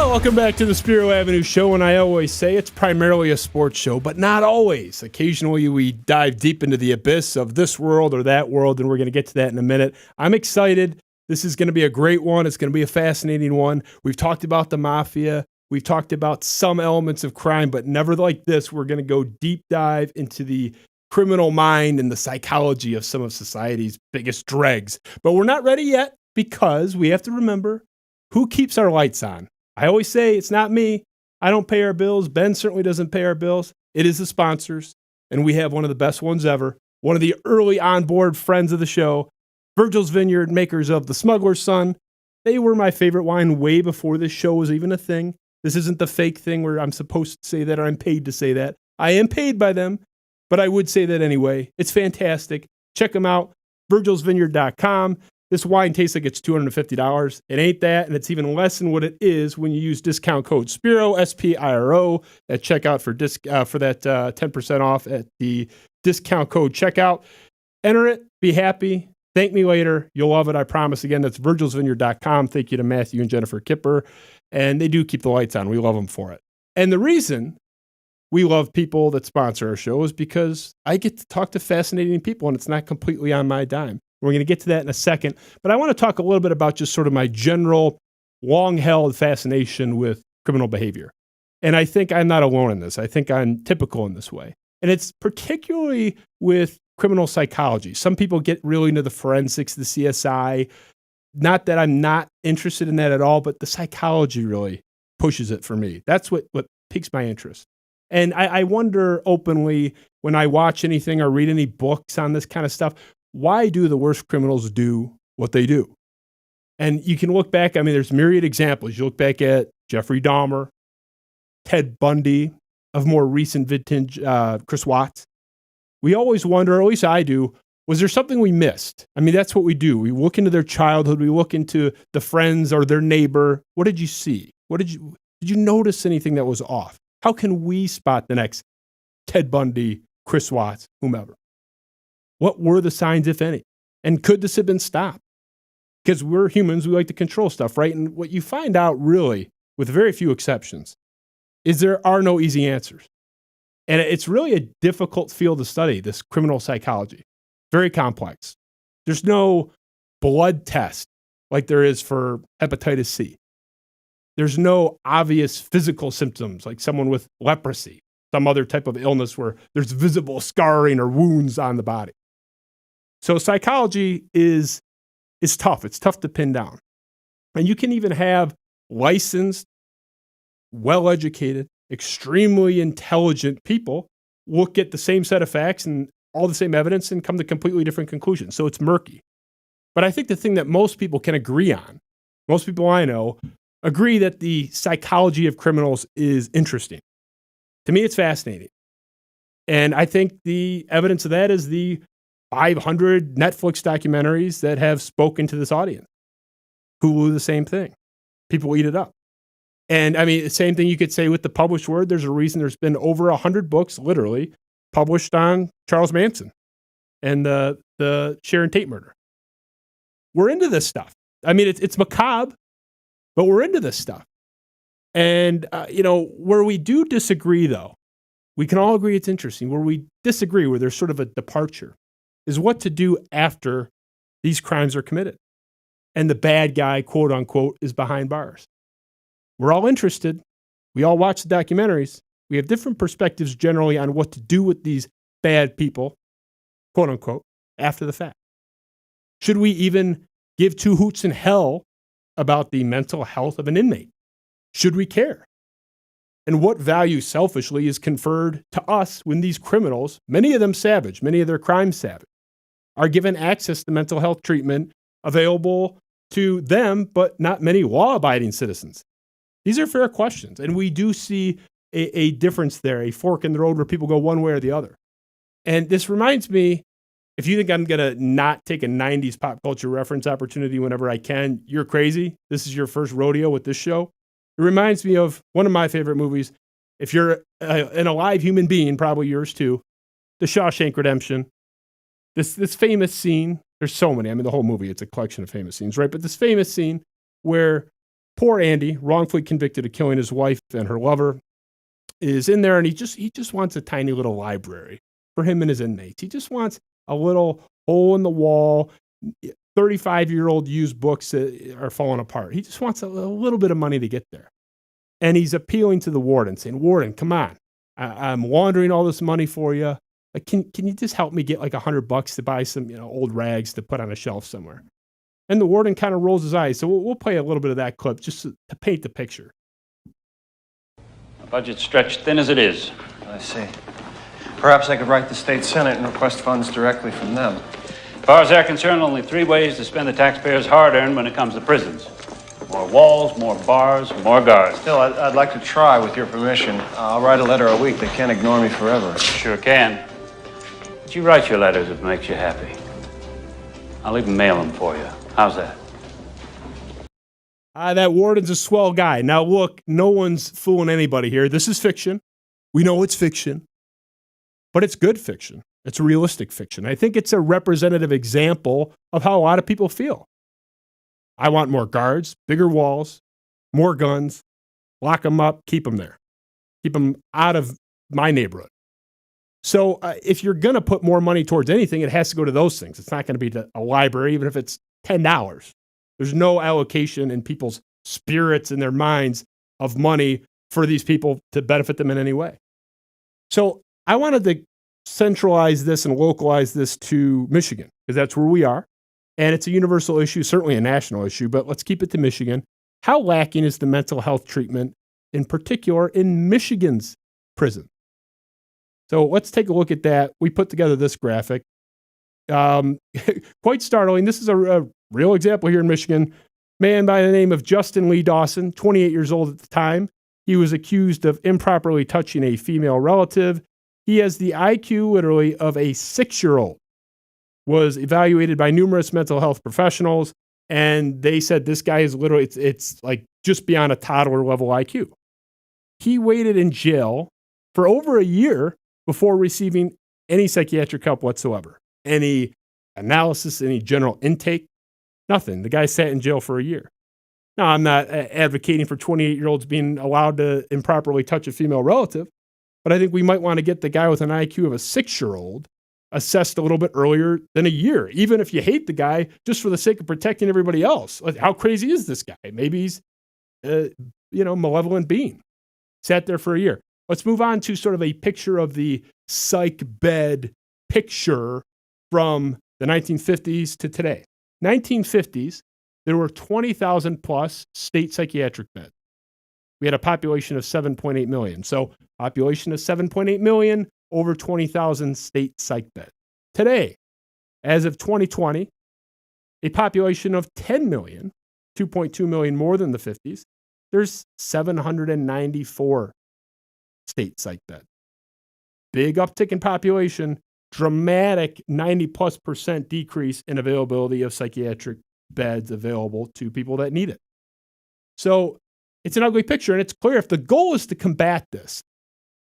Welcome back to the Spiro Avenue show, and I always say it's primarily a sports show, but not always. Occasionally we dive deep into the abyss of this world or that world, and we're going to get to that in a minute. I'm excited. This is going to be a great one. It's going to be a fascinating one. We've talked about the mafia. We've talked about some elements of crime, but never like this. We're going to go deep dive into the criminal mind and the psychology of some of society's biggest dregs. But we're not ready yet because we have to remember who keeps our lights on. I always say it's not me. I don't pay our bills. Ben certainly doesn't pay our bills. It is the sponsors, and we have one of the best ones ever. One of the early onboard friends of the show, Virgil's Vineyard, makers of the Smuggler's Son. They were my favorite wine way before this show was even a thing. This isn't the fake thing where I'm supposed to say that or I'm paid to say that. I am paid by them, but I would say that anyway. It's fantastic. Check them out, virgilsvineyard.com. This wine tastes like it's $250. It ain't that, and it's even less than what it is when you use discount code Spiro, S-P-I-R-O, at checkout for that 10% off at the discount code checkout. Enter it. Be happy. Thank me later. You'll love it. I promise. Again, that's virgilsvineyard.com. Thank you to Matthew and Jennifer Kipper. And they do keep the lights on. We love them for it. And the reason we love people that sponsor our show is because I get to talk to fascinating people, and it's not completely on my dime. We're going to get to that in a second. But I want to talk a little bit about just sort of my general long-held fascination with criminal behavior. And I think I'm not alone in this. I think I'm typical in this way. And it's particularly with criminal psychology. Some people get really into the forensics, the CSI. Not that I'm not interested in that at all, but the psychology really pushes it for me. That's what piques my interest. And I wonder openly when I watch anything or read any books on this kind of stuff, why do the worst criminals do what they do? And you can look back, there's myriad examples. You look back at Jeffrey Dahmer, Ted Bundy, of more recent vintage, Chris Watts. We always wonder, or at least I do, was there something we missed? That's what we do. We look into their childhood. We look into the friends or their neighbor. What did you see? Did you notice anything that was off? How can we spot the next Ted Bundy, Chris Watts, whomever? What were the signs, if any? And could this have been stopped? Because we're humans, we like to control stuff, right? And what you find out really, with very few exceptions, is there are no easy answers. And it's really a difficult field to study, this criminal psychology. Very complex. There's no blood test like there is for hepatitis C. There's no obvious physical symptoms like someone with leprosy, some other type of illness where there's visible scarring or wounds on the body. So psychology is tough. It's tough to pin down. And you can even have licensed, well-educated, extremely intelligent people look at the same set of facts and all the same evidence and come to completely different conclusions. So it's murky. But I think the thing that most people can agree on, most people I know, agree that the psychology of criminals is interesting. To me, it's fascinating. And I think the evidence of that is the 500 Netflix documentaries that have spoken to this audience. Hulu, the same thing. People eat it up. And the same thing you could say with the published word. There's a reason there's been over 100 books, literally, published on Charles Manson and the Sharon Tate murder. We're into this stuff. It's macabre, but we're into this stuff. And, where we do disagree, though, we can all agree it's interesting. Where we disagree, where there's sort of a departure, is what to do after these crimes are committed. And the bad guy, quote unquote, is behind bars. We're all interested. We all watch the documentaries. We have different perspectives generally on what to do with these bad people, quote unquote, after the fact. Should we even give two hoots in hell about the mental health of an inmate? Should we care? And what value selfishly is conferred to us when these criminals, many of them savage, many of their crimes savage, are given access to mental health treatment available to them, but not many law-abiding citizens? These are fair questions, and we do see a difference there, a fork in the road where people go one way or the other. And this reminds me, if you think I'm going to not take a 90s pop culture reference opportunity whenever I can, you're crazy. This is your first rodeo with this show. It reminds me of one of my favorite movies. If you're an alive human being, probably yours too, The Shawshank Redemption. This famous scene, there's so many. The whole movie, it's a collection of famous scenes, right? But this famous scene where poor Andy, wrongfully convicted of killing his wife and her lover, is in there, and he just wants a tiny little library for him and his inmates. He just wants a little hole in the wall, 35-year-old used books that are falling apart. He just wants a little bit of money to get there. And he's appealing to the warden, saying, "Warden, come on. I'm laundering all this money for you. Like, can you just help me get like $100 to buy some old rags to put on a shelf somewhere?" And the warden kind of rolls his eyes. So we'll play a little bit of that clip just to paint the picture. The budget's stretched thin as it is. I see. Perhaps I could write the state senate and request funds directly from them. As far as they're concerned, only 3 ways to spend the taxpayers' hard-earned when it comes to prisons. More walls, more bars, more guards. Still, I'd like to try, with your permission. I'll write a letter a week. They can't ignore me forever. Sure can. But you write your letters if it makes you happy. I'll even mail them for you. How's that? That warden's a swell guy. Now, look, no one's fooling anybody here. This is fiction. We know it's fiction, but it's good fiction. It's realistic fiction. I think it's a representative example of how a lot of people feel. I want more guards, bigger walls, more guns, lock them up, keep them there. Keep them out of my neighborhood. So if you're going to put more money towards anything, it has to go to those things. It's not going to be to a library, even if it's $10. There's no allocation in people's spirits and their minds of money for these people to benefit them in any way. So I wanted to centralize this and localize this to Michigan, because that's where we are. And it's a universal issue, certainly a national issue, but let's keep it to Michigan. How lacking is the mental health treatment, in particular in Michigan's prison? So let's take a look at that. We put together this graphic. Quite startling. This is a real example here in Michigan. Man by the name of Justin Lee Dawson, 28 years old at the time. He was accused of improperly touching a female relative. He has the IQ literally of a 6-year-old. Was evaluated by numerous mental health professionals, and they said this guy is literally, it's like just beyond a toddler level IQ. He waited in jail for over a year before receiving any psychiatric help whatsoever. Any analysis, any general intake, nothing. The guy sat in jail for a year. Now, I'm not advocating for 28-year-olds being allowed to improperly touch a female relative, but I think we might want to get the guy with an IQ of a 6-year-old assessed a little bit earlier than a year, even if you hate the guy just for the sake of protecting everybody else. Like, how crazy is this guy? Maybe he's, malevolent being. Sat there for a year. Let's move on to sort of a picture of the psych bed picture from the 1950s to today. 1950s, there were 20,000 plus state psychiatric beds. We had a population of 7.8 million. So population of 7.8 million, over 20,000 state psych beds. Today, as of 2020, a population of 10 million, 2.2 million more than the 50s, there's 794 state psych beds. Big uptick in population, dramatic 90+% decrease in availability of psychiatric beds available to people that need it. So it's an ugly picture, and it's clear if the goal is to combat this,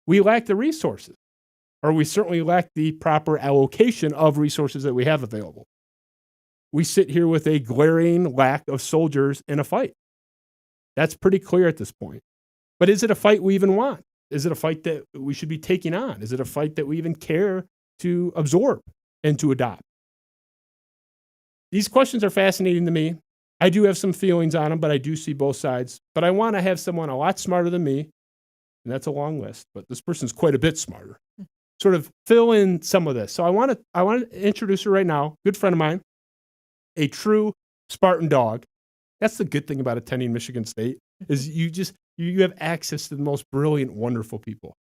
we lack the resources, or we certainly lack the proper allocation of resources that we have available. We sit here with a glaring lack of soldiers in a fight. That's pretty clear at this point. But is it a fight we even want? Is it a fight that we should be taking on? Is it a fight that we even care to absorb and to adopt? These questions are fascinating to me. I do have some feelings on them, but I do see both sides. But I want to have someone a lot smarter than me, and that's a long list, but this person's quite a bit smarter, sort of fill in some of this. So I want to introduce her right now, good friend of mine, a true Spartan dog. That's the good thing about attending Michigan State, is you have access to the most brilliant, wonderful people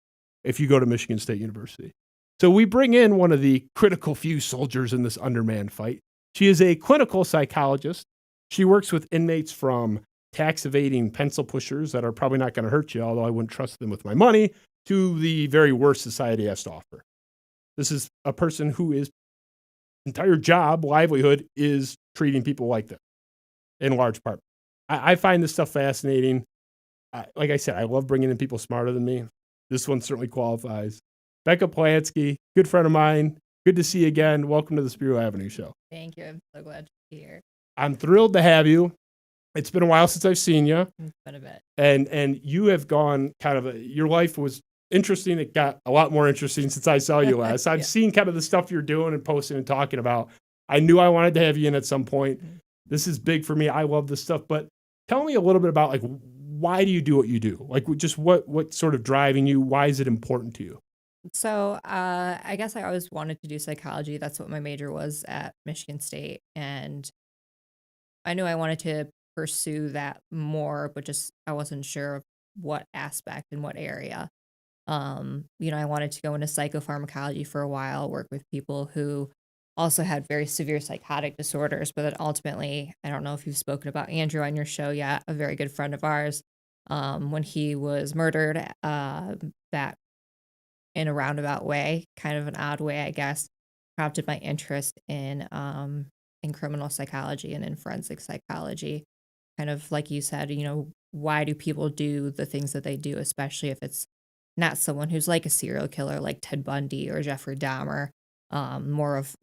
if you go to Michigan State University. So we bring in one of the critical few soldiers in this undermanned fight. She is a clinical psychologist. She works with inmates from tax evading pencil pushers that are probably not going to hurt you, although I wouldn't trust them with my money, to the very worst society has to offer. This is a person who is entire job, livelihood, is treating people like this, in large part. I find this stuff fascinating. Like I said, I love bringing in people smarter than me. This one certainly qualifies. Becca Polanski, good friend of mine. Good to see you again. Welcome to the Spiro Avenue show. Thank you. I'm so glad to be here. I'm thrilled to have you. It's been a while since I've seen you. It's been a bit. And you have gone kind of your life was interesting. It got a lot more interesting since I saw you last. I've seen kind of the stuff you're doing and posting and talking about. I knew I wanted to have you in at some point. This is big for me. I love this stuff, but tell me a little bit about like, why do you do what you do? Like just what sort of driving you? Why is it important to you? So I guess I always wanted to do psychology. That's what my major was at Michigan State. And I knew I wanted to pursue that more, but just I wasn't sure of what aspect and what area. I wanted to go into psychopharmacology for a while, work with people who also had very severe psychotic disorders, but then ultimately, I don't know if you've spoken about Andrew on your show yet, a very good friend of ours, when he was murdered, that in a roundabout way, kind of an odd way, I guess, prompted my interest in criminal psychology and in forensic psychology. Kind of like you said, why do people do the things that they do, especially if it's not someone who's like a serial killer like Ted Bundy or Jeffrey Dahmer, more of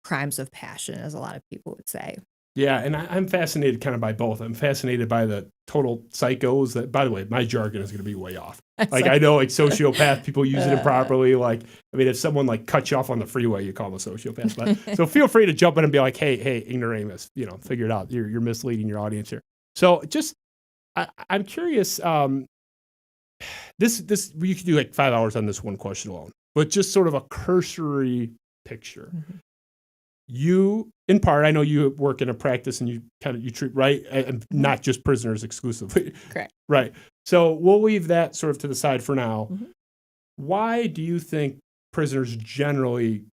crimes of passion, as a lot of people would say. Yeah, and I'm fascinated kind of by both. I'm fascinated by the total psychos that, by the way, my jargon is going to be way off. Like I know like sociopath, people use it improperly. Like, I mean, if someone like cuts you off on the freeway, you call them a sociopath. But so feel free to jump in and be like, hey, ignoramus, figure it out. You're misleading your audience here. So just, I'm curious, this, you could do like 5 hours on this one question alone, but just sort of a cursory picture. Mhm. You, in part, I know you work in a practice and you treat, right? And not just prisoners exclusively. Correct. Right. So we'll leave that sort of to the side for now. Mhm. Why do you think prisoners generally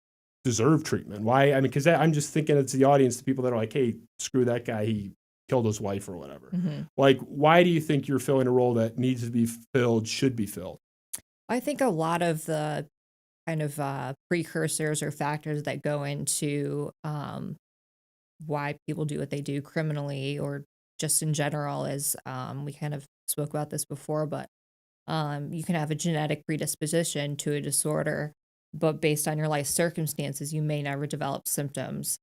deserve treatment? Why? I mean, because I'm just thinking it's the audience, the people that are like, hey, screw that guy, he killed his wife or whatever. Mhm. Like, why do you think you're filling a role that needs to be filled, should be filled? I think a lot of the kind of precursors or factors that go into why people do what they do criminally or just in general is we kind of spoke about this before, but you can have a genetic predisposition to a disorder, but based on your life circumstances, you may never develop symptoms.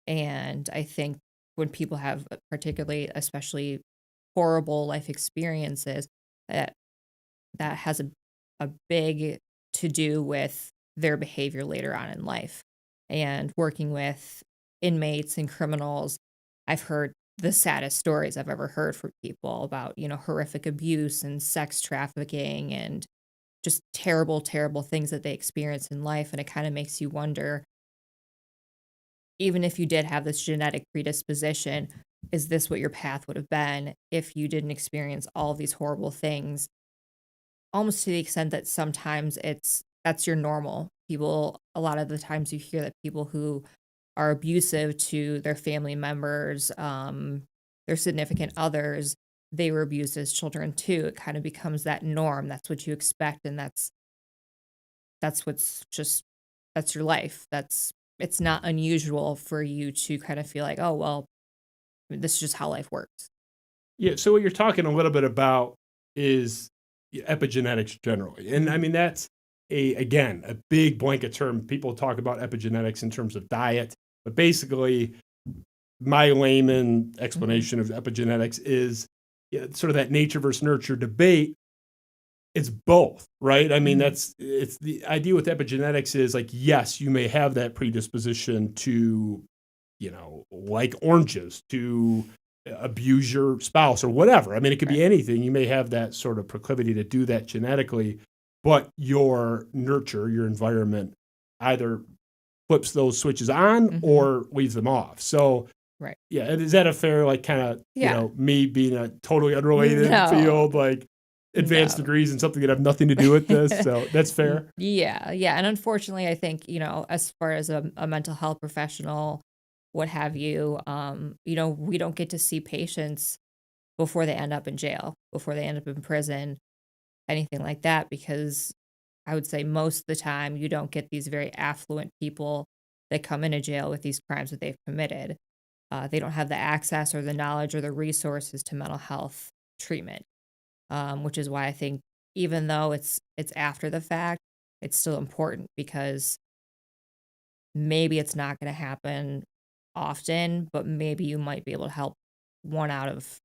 And I think when people have particularly, especially horrible life experiences, that that has a big to do with their behavior later on in life. And working with inmates and criminals, I've heard the saddest stories I've ever heard from people about, horrific abuse and sex trafficking and just terrible, terrible things that they experience in life. And it kind of makes you wonder, even if you did have this genetic predisposition, is this what your path would have been if you didn't experience all these horrible things? Almost to the extent that sometimes that's your normal. People, a lot of the times you hear that people who are abusive to their family members, their significant others, they were abused as children too. It kind of becomes that norm. That's what you expect, and that's what's just that's your life. It's not unusual for you to kind of feel like, oh well, this is just how life works. Yeah. So what you're talking a little bit about is epigenetics generally. And I mean, that's again, a big blanket term. People talk about epigenetics in terms of diet, but basically my layman explanation of epigenetics is sort of that nature versus nurture debate. It's both, right? I mean, it's the idea with epigenetics is like, yes, you may have that predisposition to, like oranges, to abuse your spouse or whatever. I mean, it could be anything. You may have that sort of proclivity to do that genetically, but your nurture, your environment either flips those switches on or leaves them off. So, Right. yeah, and is that a fair, like, kind of, Yeah. me being a totally unrelated No. field, like advanced No. degrees in something that have nothing to do with this? So that's fair. Yeah, yeah. And unfortunately, I think, as far as a mental health professional, what have you, we don't get to see patients before they end up in jail, before they end up in prison, anything like that, because I would say most of the time you don't get these very affluent people that come into jail with these crimes that they've committed. They don't have the access or the knowledge or the resources to mental health treatment, which is why I think even though it's after the fact, it's still important because maybe it's not going to happen often, but maybe you might be able to help 1 out of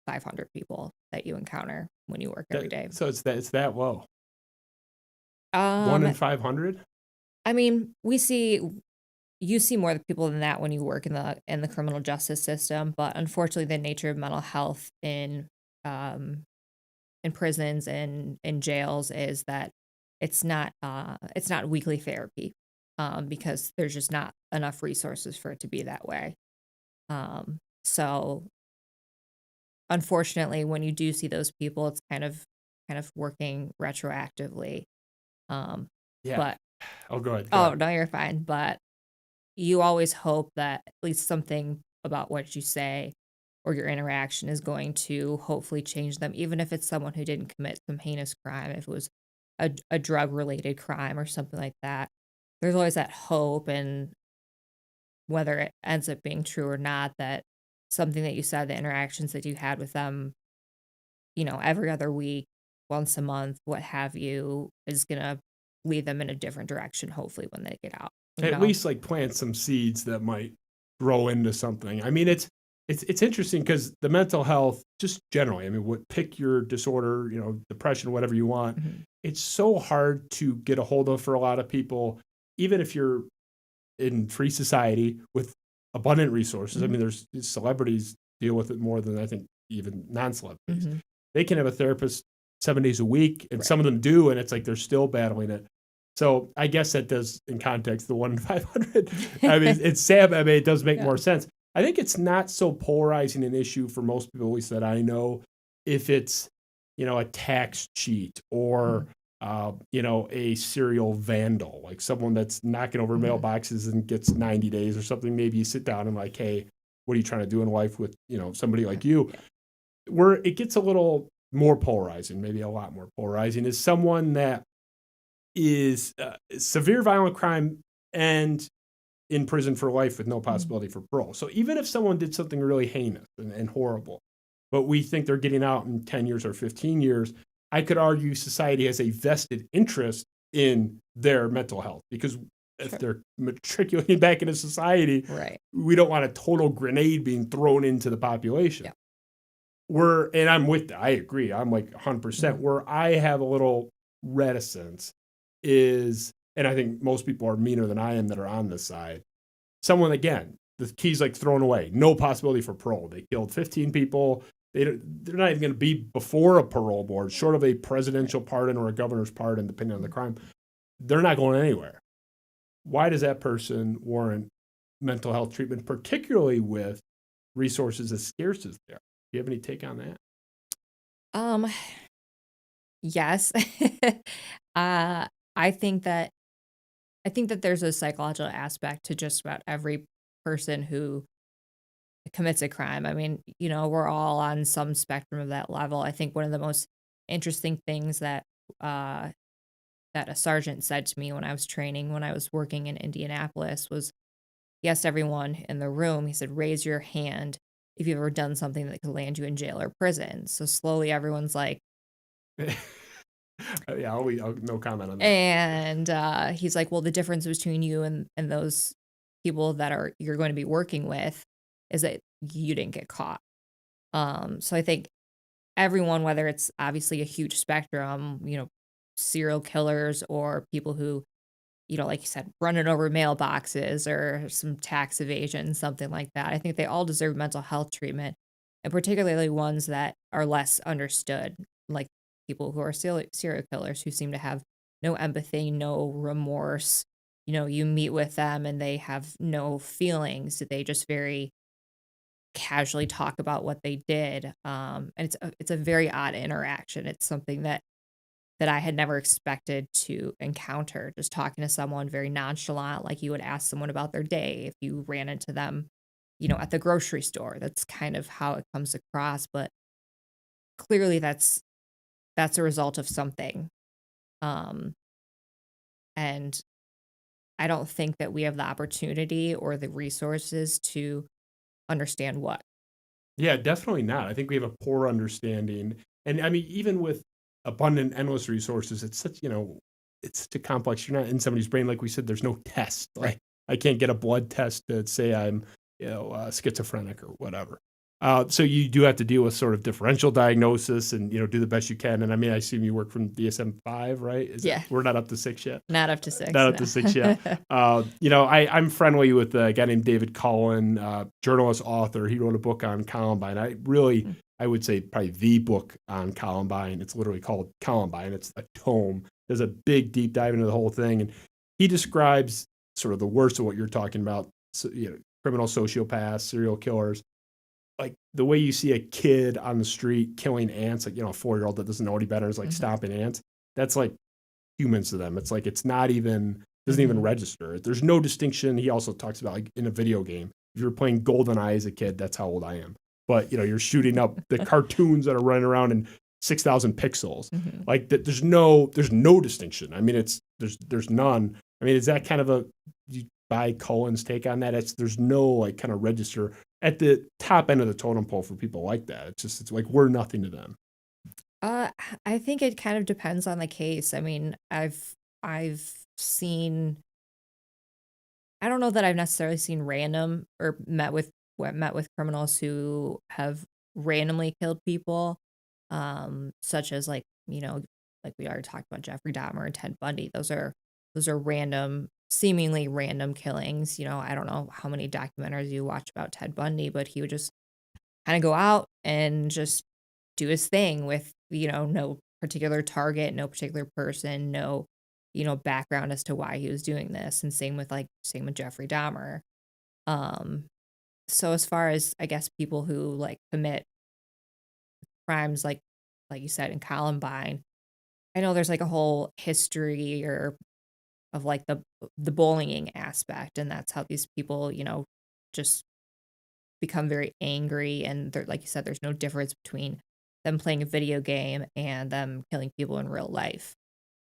500 people that you encounter when you work every day. So it's that low. 1 in 500. I mean, you see more people than that when you work in the criminal justice system, but unfortunately, the nature of mental health in prisons and in jails is that it's not weekly therapy, because there's just not enough resources for it to be that way. So unfortunately, when you do see those people, it's kind of working retroactively. Um, Yeah. but Oh, go ahead. oh no, you're fine. But you always hope that at least something about what you say or your interaction is going to hopefully change them, even if it's someone who didn't commit some heinous crime, if it was a drug related crime or something like that. There's always that hope, and whether it ends up being true or not, that something that you said, the interactions that you had with them, every other week, once a month, what have you, is going to lead them in a different direction, hopefully, when they get out. At least like plant some seeds that might grow into something. I mean, it's interesting because the mental health, just generally, I mean, pick your disorder, depression, whatever you want. Mhm. It's so hard to get a hold of for a lot of people, even if you're in free society with abundant resources. I mean, there's celebrities deal with it more than I think even non-celebrities. Mhm. They can have a therapist 7 days a week, and Right. some of them do, and it's like they're still battling it. So I guess that does, in context, the 1 in 500. I mean, it's sad. I mean, it does make more sense. I think it's not so polarizing an issue for most people, at least that I know, if it's, a tax cheat or, a serial vandal, like someone that's knocking over mailboxes and gets 90 days or something. Maybe you sit down and like, hey, what are you trying to do in life with, somebody like you? Where it gets a little more polarizing, maybe a lot more polarizing, is someone that is severe violent crime and in prison for life with no possibility for parole. So even if someone did something really heinous and horrible, but we think they're getting out in 10 years or 15 years, I could argue society has a vested interest in their mental health, because if they're matriculating back into society, Right. we don't want a total grenade being thrown into the population. And I'm with that. I agree. I'm like 100%. Where I have a little reticence is, and I think most people are meaner than I am that are on this side, someone, again, the key's like thrown away, no possibility for parole. They killed 15 people. They're not even going to be before a parole board, short of a presidential pardon or a governor's pardon, depending on the crime. They're not going anywhere. Why does that person warrant mental health treatment, particularly with resources as scarce as they are? Do you have any take on that? Yes. uh, I think that there's a psychological aspect to just about every person who commits a crime. I mean, we're all on some spectrum of that level. I think one of the most interesting things that uh, that a sergeant said to me when I was training, when I was working in Indianapolis, was he asked everyone in the room, he said, raise your hand if you've ever done something that could land you in jail or prison. So slowly everyone's like, I'll no comment on that. and he's like, well, the difference between you and those people that you're going to be working with is that you didn't get caught. So I think everyone, whether it's obviously a huge spectrum, serial killers or people who, like you said, running over mailboxes or some tax evasion, something like that, I think they all deserve mental health treatment, and particularly ones that are less understood, like people who are serial killers who seem to have no empathy, no remorse. You meet with them and they have no feelings. They just very casually talk about what they did. And it's a very odd interaction. It's something that I had never expected to encounter. Just talking to someone very nonchalant, like you would ask someone about their day if you ran into them, at the grocery store. That's kind of how it comes across. But clearly that's a result of something. And I don't think that we have the opportunity or the resources to understand what. Yeah, definitely not. I think we have a poor understanding. And I mean, even with abundant, endless resources, it's such, it's such a complex. You're not in somebody's brain. Like we said, there's no test. Like I can't get a blood test to say I'm, schizophrenic or whatever. So you do have to deal with sort of differential diagnosis and, do the best you can. And I mean, I assume you work from DSM-5, right? We're not up to 6 yet. Not up to 6. Not up to 6 yet. I'm friendly with a guy named David Cullen, journalist, author. He wrote a book on Columbine. I would say probably the book on Columbine. It's literally called Columbine. It's a tome. There's a big deep dive into the whole thing. And he describes sort of the worst of what you're talking about, so, criminal sociopaths, serial killers. Like the way you see a kid on the street killing ants, like, a 4-year-old that doesn't know any better is like stomping ants. That's like humans to them. It's like, it's not even, doesn't even register. There's no distinction. He also talks about like in a video game, if you're playing GoldenEye as a kid, that's how old I am. But, you're shooting up the cartoons that are running around in 6,000 pixels. Like that, there's no distinction. I mean, there's none. I mean, is that kind of you buy Cullen's take on that? There's no like kind of register at the top end of the totem pole for people like that. It's like we're nothing to them. I think it kind of depends on the case. I mean, I've seen, I don't know that I've necessarily seen random or met with criminals who have randomly killed people, such as like we already talked about Jeffrey Dahmer and Ted Bundy. Those are random, seemingly random killings. I don't know how many documentaries you watch about Ted Bundy, but he would just kind of go out and just do his thing with, no particular target, no particular person, no, background as to why he was doing this. And same with Jeffrey Dahmer. So as far as, I guess, people who like commit crimes like you said in Columbine, I know there's like a whole history of like the bullying aspect, and that's how these people, just become very angry. And they're, like you said, there's no difference between them playing a video game and them killing people in real life.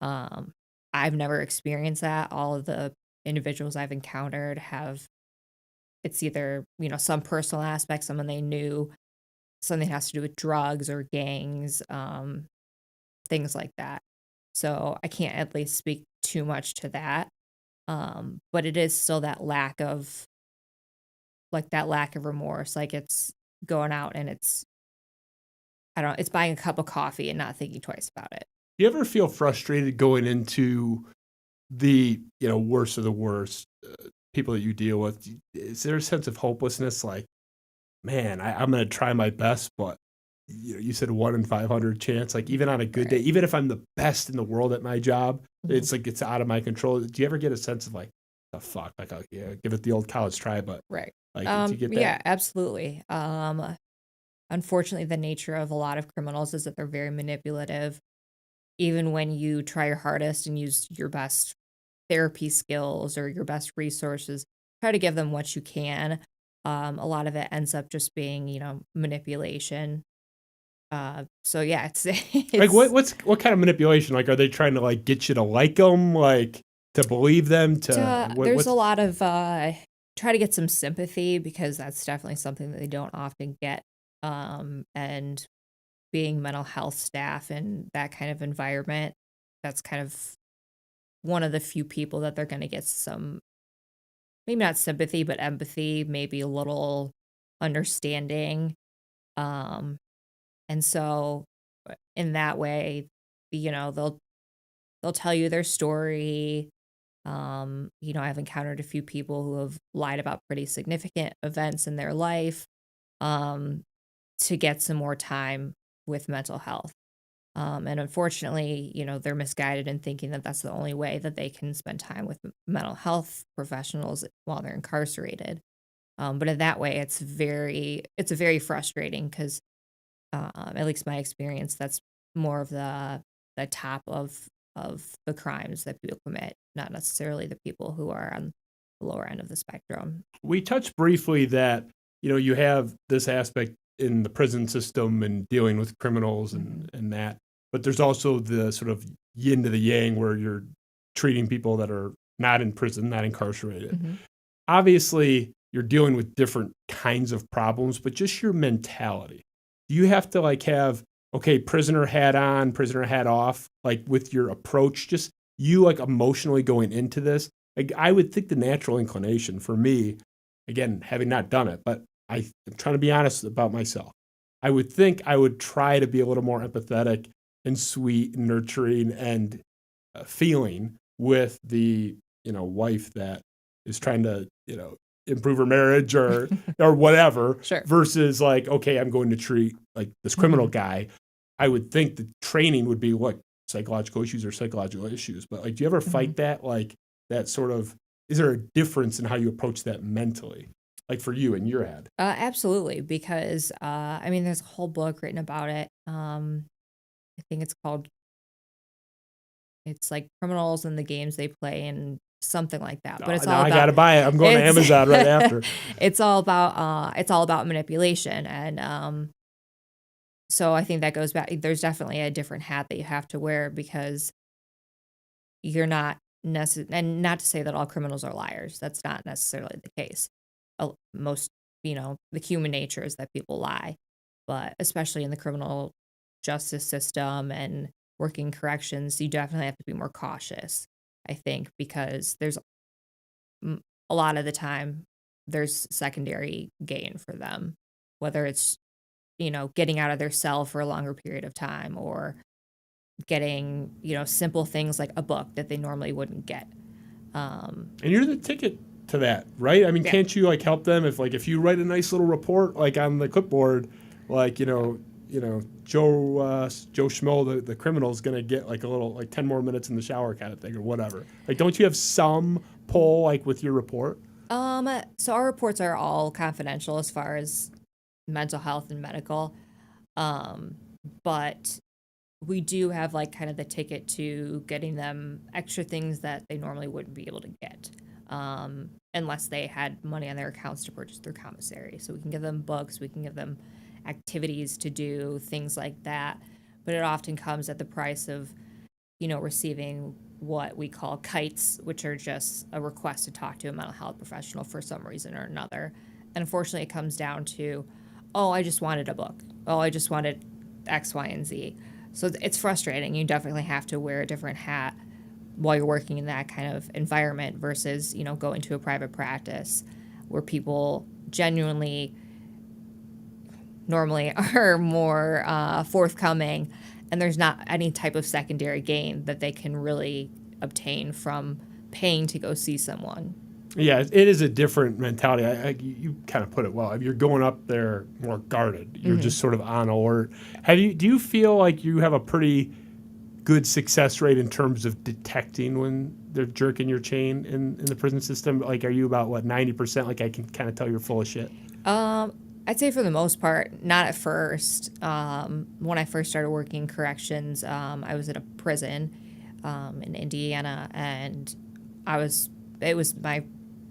I've never experienced that. All of the individuals I've encountered it's either, some personal aspect, someone they knew, something that has to do with drugs or gangs, things like that. So I can't at least speak too much to that. But it is still that lack of remorse. Like it's going out and it's buying a cup of coffee and not thinking twice about it. Do you ever feel frustrated going into the, worst of the worst people that you deal with? Is there a sense of hopelessness? Like, man, I'm going to try my best, but you said 1 in 500 chance, like even on a good day, even if I'm the best in the world at my job, it's like, it's out of my control. Do you ever get a sense of like, the fuck, like, give it the old college try, but right. Like, do you get that? Yeah, absolutely. Unfortunately, the nature of a lot of criminals is that they're very manipulative. Even when you try your hardest and use your best therapy skills or your best resources, try to give them what you can. A lot of it ends up just being, manipulation. So yeah, it's Like what kind of manipulation? Like, are they trying to like get you to like them, like to believe them? There's a lot of try to get some sympathy, because that's definitely something that they don't often get. And being mental health staff in that kind of environment, that's kind of one of the few people that they're going to get some, maybe not sympathy, but empathy, maybe a little understanding. And so in that way, they'll tell you their story. I've encountered a few people who have lied about pretty significant events in their life, to get some more time with mental health. And unfortunately, they're misguided in thinking that that's the only way that they can spend time with mental health professionals while they're incarcerated. But in that way, it's very frustrating, because at least my experience, that's more of the top of the crimes that people commit, not necessarily the people who are on the lower end of the spectrum. We touched briefly that, you have this aspect in the prison system and dealing with criminals and that, but there's also the sort of yin to the yang where you're treating people that are not in prison, not incarcerated. Obviously, you're dealing with different kinds of problems, but just your mentality. Do you have to like have, okay, prisoner hat on, prisoner hat off, like with your approach, just you like emotionally going into this? Like, I would think the natural inclination for me, again, having not done it, but I'm trying to be honest about myself. I would think I would try to be a little more empathetic and sweet and nurturing and feeling with the, wife that is trying to, improve her marriage or whatever Sure. versus like, okay, I'm going to treat like this criminal guy. I would think the training would be what psychological issues or psychological issues. But like, do you ever fight that? Like that sort of, is there a difference in how you approach that mentally? Like for you in your head? Absolutely, because there's a whole book written about it. I think it's like criminals and the games they play and something like that. But it's all I about, gotta buy it. I'm going to Amazon right after. It's all about manipulation, and so I think that goes back. There's definitely a different hat that you have to wear because you're not and not to say that all criminals are liars. That's not necessarily the case. Most, the human nature is that people lie, but especially in the criminal justice system and working corrections, you definitely have to be more cautious, I think, because there's a lot of the time there's secondary gain for them, whether it's, getting out of their cell for a longer period of time or getting, simple things like a book that they normally wouldn't get. And you're the ticket to that, right? I mean, Yeah. can't you like help them if you write a nice little report like on the clipboard, like Joe Schmo, the criminal is gonna get like a little like 10 more minutes in the shower kind of thing or whatever. Like, don't you have some pull like with your report? So our reports are all confidential as far as mental health and medical, but we do have like kind of the ticket to getting them extra things that they normally wouldn't be able to get. Unless they had money on their accounts to purchase through commissary. So we can give them books, we can give them activities to do, things like that. But it often comes at the price of, receiving what we call kites, which are just a request to talk to a mental health professional for some reason or another. And unfortunately, it comes down to, oh, I just wanted a book. Oh, I just wanted X, Y, and Z. So it's frustrating. You definitely have to wear a different hat while you're working in that kind of environment versus, going to a private practice where people genuinely normally are more forthcoming and there's not any type of secondary gain that they can really obtain from paying to go see someone. Yeah, it is a different mentality. You kind of put it well. You're going up there more guarded. You're just sort of on alert. Do you feel like you have a pretty good success rate in terms of detecting when they're jerking your chain in the prison system? Like, are you about 90%? Like, I can kind of tell you're full of shit. I'd say for the most part, not at first. When I first started working corrections, I was at a prison in Indiana, and it was my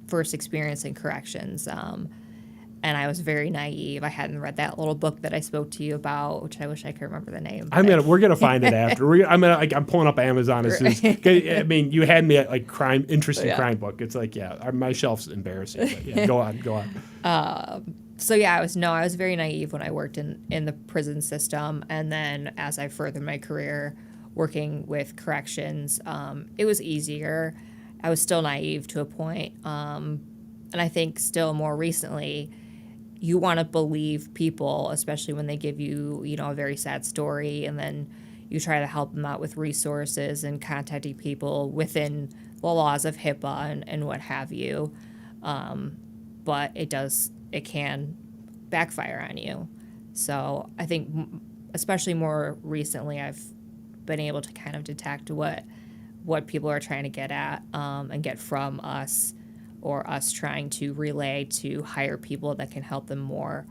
first experience in corrections. And I was very naive. I hadn't read that little book that I spoke to you about, which I wish I could remember the name. We're gonna find it after. I'm pulling up Amazon as soon as. I mean, you had me at like interesting crime book. It's like, my shelf's embarrassing. But yeah, go on. So yeah, I was very naive when I worked in the prison system, and then as I furthered my career working with corrections, it was easier. I was still naive to a point, and I think still more recently, you want to believe people, especially when they give you, a very sad story, and then you try to help them out with resources and contacting people within the laws of HIPAA and what have you. But it can backfire on you. So I think, especially more recently, I've been able to kind of detect what people are trying to get at and get from us, or us trying to relay to hire people that can help them more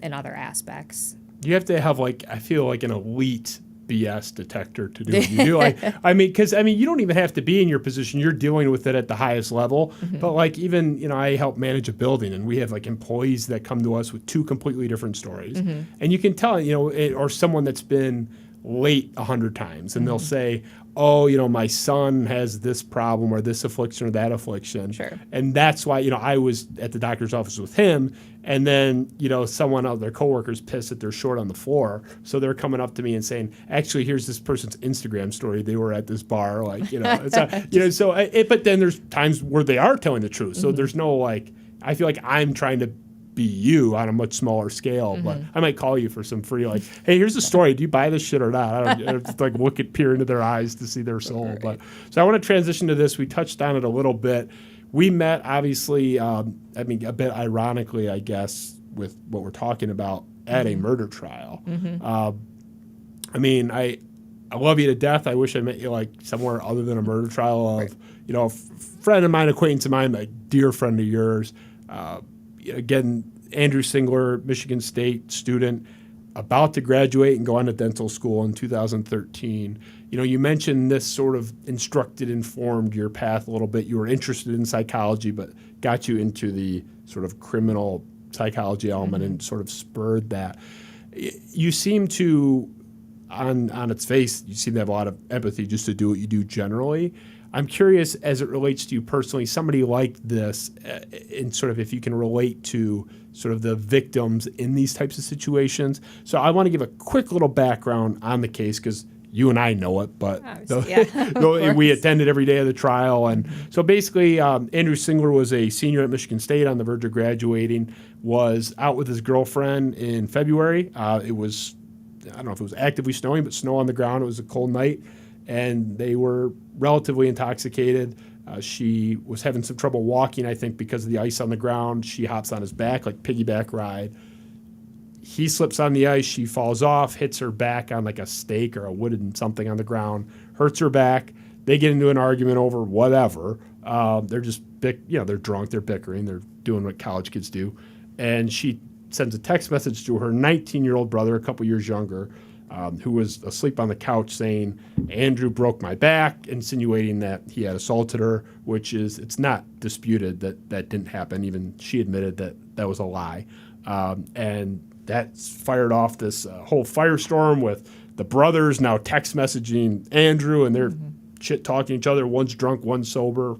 in other aspects. You have to have I feel like an elite BS detector to do what you do. Because you don't even have to be in your position. You're dealing with it at the highest level. Mm-hmm. But even, I help manage a building, and we have employees that come to us with two completely different stories. Mm-hmm. And you can tell, or someone that's been late 100 times, and they'll say, oh, my son has this problem or this affliction or that affliction. Sure. And that's why, I was at the doctor's office with him, and then, someone of their coworkers pissed that they're short on the floor. So they're coming up to me and saying, actually, here's this person's Instagram story. They were at this bar, it's not, but then there's times where they are telling the truth. So there's no, I feel like I'm trying to be you on a much smaller scale, but I might call you for some free, like, hey, here's the story. Do you buy this shit or not? I don't just like peer into their eyes to see their soul. Right. But so I want to transition to this. We touched on it a little bit. We met, obviously, a bit ironically, I guess, with what we're talking about at a murder trial. I love you to death. I wish I met you like somewhere other than a murder trial of, a friend of mine, acquaintance of mine, a dear friend of yours. Again, Andrew Singler, Michigan State student, about to graduate and go on to dental school in 2013. You mentioned this sort of informed your path a little bit. You were interested in psychology, but got you into the sort of criminal psychology element and sort of spurred that. You seem to, on its face, you seem to have a lot of empathy just to do what you do generally. I'm curious, as it relates to you personally, somebody like this, and sort of if you can relate to sort of the victims in these types of situations. So I want to give a quick little background on the case because you and I know it, but we attended every day of the trial. And so basically, Andrew Singler was a senior at Michigan State on the verge of graduating, was out with his girlfriend in February. It was, I don't know if it was actively snowing, but snow on the ground. It was a cold night, and they were relatively intoxicated. She was having some trouble walking, I think, because of the ice on the ground. She hops on his back, like piggyback ride. He slips on the ice. She falls off, hits her back on like a stake or a wooden something on the ground, hurts her back. They get into an argument over whatever. They're just, they're drunk, they're bickering, they're doing what college kids do. And she sends a text message to her 19-year-old brother, a couple years younger, who was asleep on the couch, saying, Andrew broke my back, insinuating that he had assaulted her, which is, it's not disputed that didn't happen. Even she admitted that was a lie. And that's fired off this whole firestorm with the brothers now text messaging Andrew, and they're shit-talking each other. One's drunk, one's sober.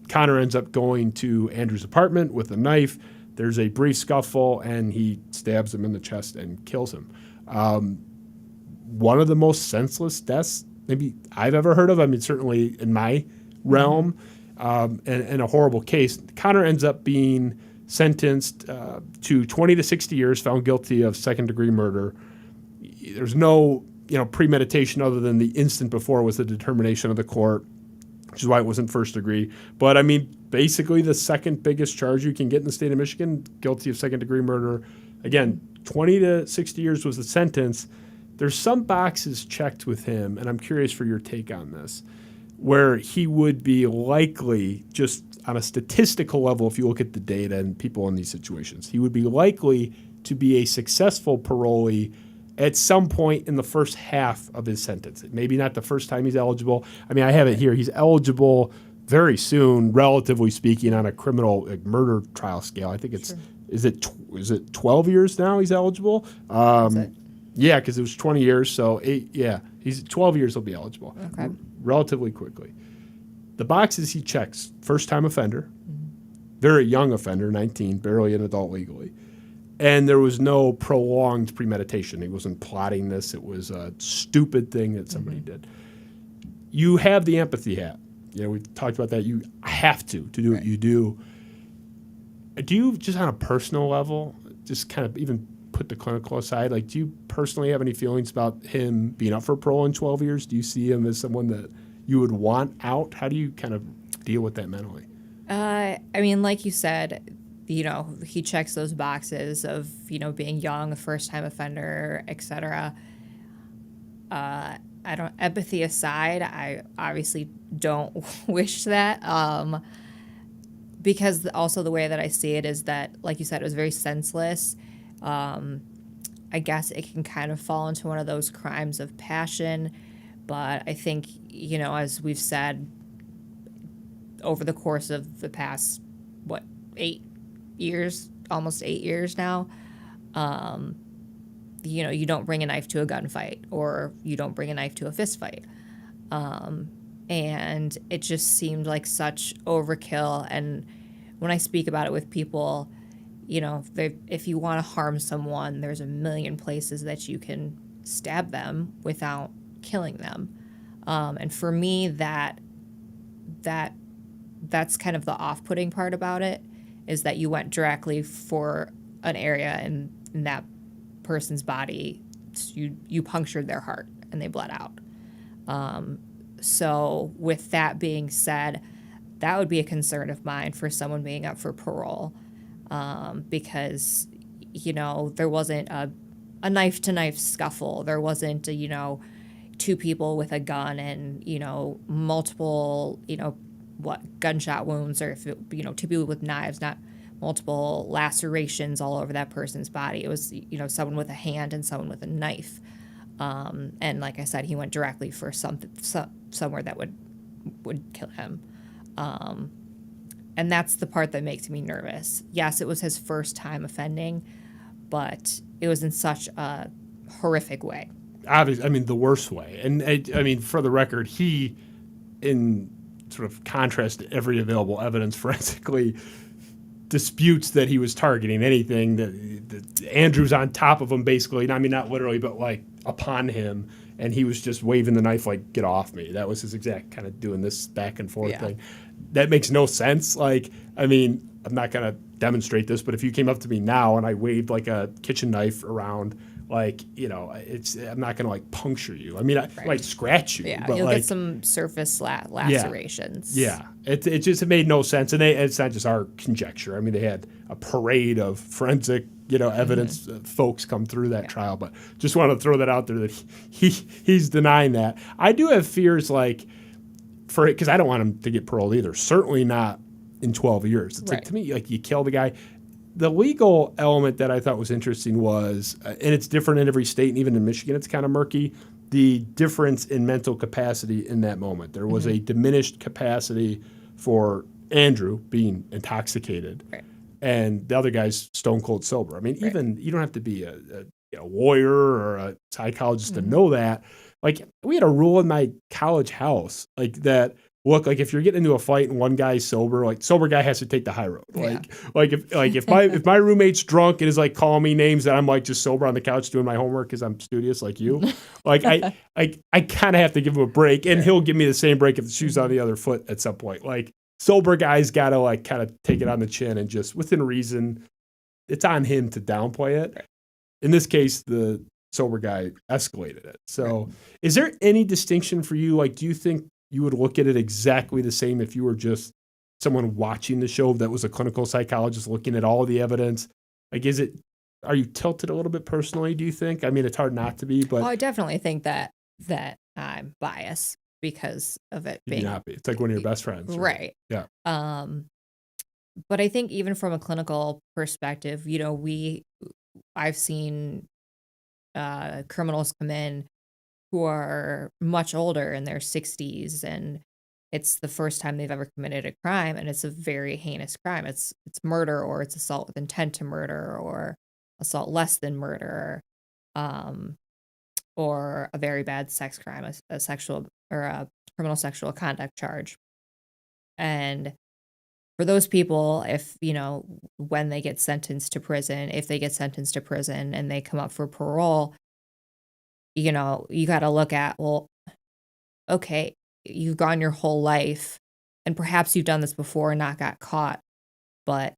Connor ends up going to Andrew's apartment with a knife. There's a brief scuffle, and he stabs him in the chest and kills him. One of the most senseless deaths maybe I've ever heard of. I mean, certainly in my realm, and a horrible case. Connor ends up being sentenced to 20 to 60 years, found guilty of second-degree murder. There's no premeditation other than the instant before was the determination of the court, which is why it wasn't first degree. But, I mean, basically the second biggest charge you can get in the state of Michigan, guilty of second-degree murder. Again, 20 to 60 years was the sentence. There's some boxes checked with him, and I'm curious for your take on this, where he would be likely, just on a statistical level, if you look at the data and people in these situations, he would be likely to be a successful parolee at some point in the first half of his sentence. Maybe not the first time he's eligible. I mean, I have it here. He's eligible very soon, relatively speaking, on a criminal murder trial scale. I think it's, is it 12 years now he's eligible? Yeah, because it was 20 years. So he's 12 years he'll be eligible. Okay. Relatively quickly. The boxes he checks: first-time offender, very young offender, 19, barely an adult legally. And there was no prolonged premeditation. He wasn't plotting this. It was a stupid thing that somebody did. You have the empathy hat. We talked about that. You have to do what you do. Do you, just on a personal level, just kind of even put the clinical aside, like, do you personally have any feelings about him being up for parole in 12 years? Do you see him as someone that you would want out? How do you kind of deal with that mentally? I mean, like you said, he checks those boxes of, being young, a first-time offender, etc. Empathy aside, I obviously don't wish that, because also the way that I see it is that, like you said, it was very senseless. I guess it can kind of fall into one of those crimes of passion, but I think, as we've said, over the course of the past, 8 years, almost 8 years now, you don't bring a knife to a gunfight, or you don't bring a knife to a fist fight. And it just seemed like such overkill. And when I speak about it with people, if you want to harm someone, there's a million places that you can stab them without killing them. And for me, that's kind of the off-putting part about it, is that you went directly for an area in that person's body. You punctured their heart and they bled out. So with that being said, that would be a concern of mine for someone being up for parole, because, there wasn't a knife-to-knife scuffle. There wasn't, two people with a gun and, multiple, gunshot wounds, or if two people with knives, not multiple lacerations all over that person's body. It was, someone with a hand and someone with a knife. And like I said, he went directly for somewhere that would kill him. And that's the part that makes me nervous. Yes, it was his first time offending, but it was in such a horrific way. Obviously, I mean, the worst way. And I mean, for the record, he, in sort of contrast to every available evidence forensically, disputes that he was targeting anything. That Andrew's on top of him, basically. I mean, not literally, but like upon him. And he was just waving the knife like, get off me. That was his exact kind of doing this back and forth thing. That makes no sense. Like, I mean, I'm not going to demonstrate this, but if you came up to me now and I waved like a kitchen knife around, like, I'm not going to like puncture you. I mean, I might scratch you. Yeah, but you'll like, get some surface lacerations. Yeah. It just made no sense. And it's not just our conjecture. I mean, they had a parade of forensic, evidence folks come through that trial. But just want to throw that out there that he's denying that. I do have fears like because I don't want him to get paroled either. Certainly not in 12 years. It's like, to me, like, you kill the guy. The legal element that I thought was interesting was, and it's different in every state, and even in Michigan it's kind of murky, the difference in mental capacity in that moment. There was a diminished capacity for Andrew being intoxicated, and the other guy's stone cold sober. I mean, even you don't have to be a lawyer or a psychologist to know that. Like, we had a rule in my college house, like that. Look, like if you're getting into a fight and one guy's sober, like sober guy has to take the high road. If my roommate's drunk and is like calling me names that I'm like just sober on the couch doing my homework because I'm studious like you, like I kind of have to give him a break, and he'll give me the same break if the shoe's on the other foot at some point. Like, sober guys got to like kind of take it on the chin and just within reason, it's on him to downplay it. In this case, the sober guy escalated it. So is there any distinction for you? Like, do you think you would look at it exactly the same if you were just someone watching the show that was a clinical psychologist looking at all the evidence? Like, are you tilted a little bit personally, do you think? I mean, it's hard not to be, but I definitely think that I'm biased because of it being not be. It's like one of your best friends. Right. Yeah. But I think even from a clinical perspective, I've seen criminals come in who are much older, in their 60s, and it's the first time they've ever committed a crime, and it's a very heinous crime. It's murder, or it's assault with intent to murder, or assault less than murder, or a very bad sex crime, a sexual or a criminal sexual conduct charge. And for those people, if when they get sentenced to prison, and they come up for parole, you got to look at, well, okay, you've gone your whole life and perhaps you've done this before and not got caught, but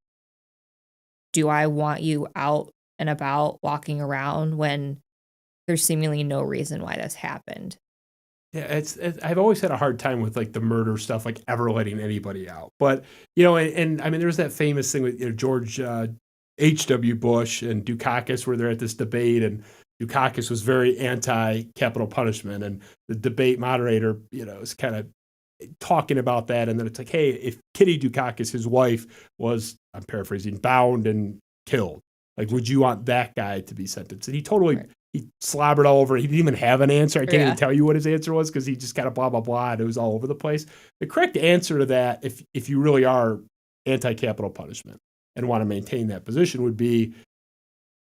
do I want you out and about walking around when there's seemingly no reason why this happened? Yeah, I've always had a hard time with like the murder stuff, like ever letting anybody out. But, and I mean, there's that famous thing with George H.W. Bush and Dukakis where they're at this debate, and Dukakis was very anti-capital punishment, and the debate moderator, is kind of talking about that, and then it's like, hey, if Kitty Dukakis, his wife, was, I'm paraphrasing, bound and killed, like, would you want that guy to be sentenced? And he totally he slobbered all over it. He didn't even have an answer. I can't even tell you what his answer was because he just kind of blah blah blah, and it was all over the place. The correct answer to that, if you really are anti-capital punishment and want to maintain that position, would be,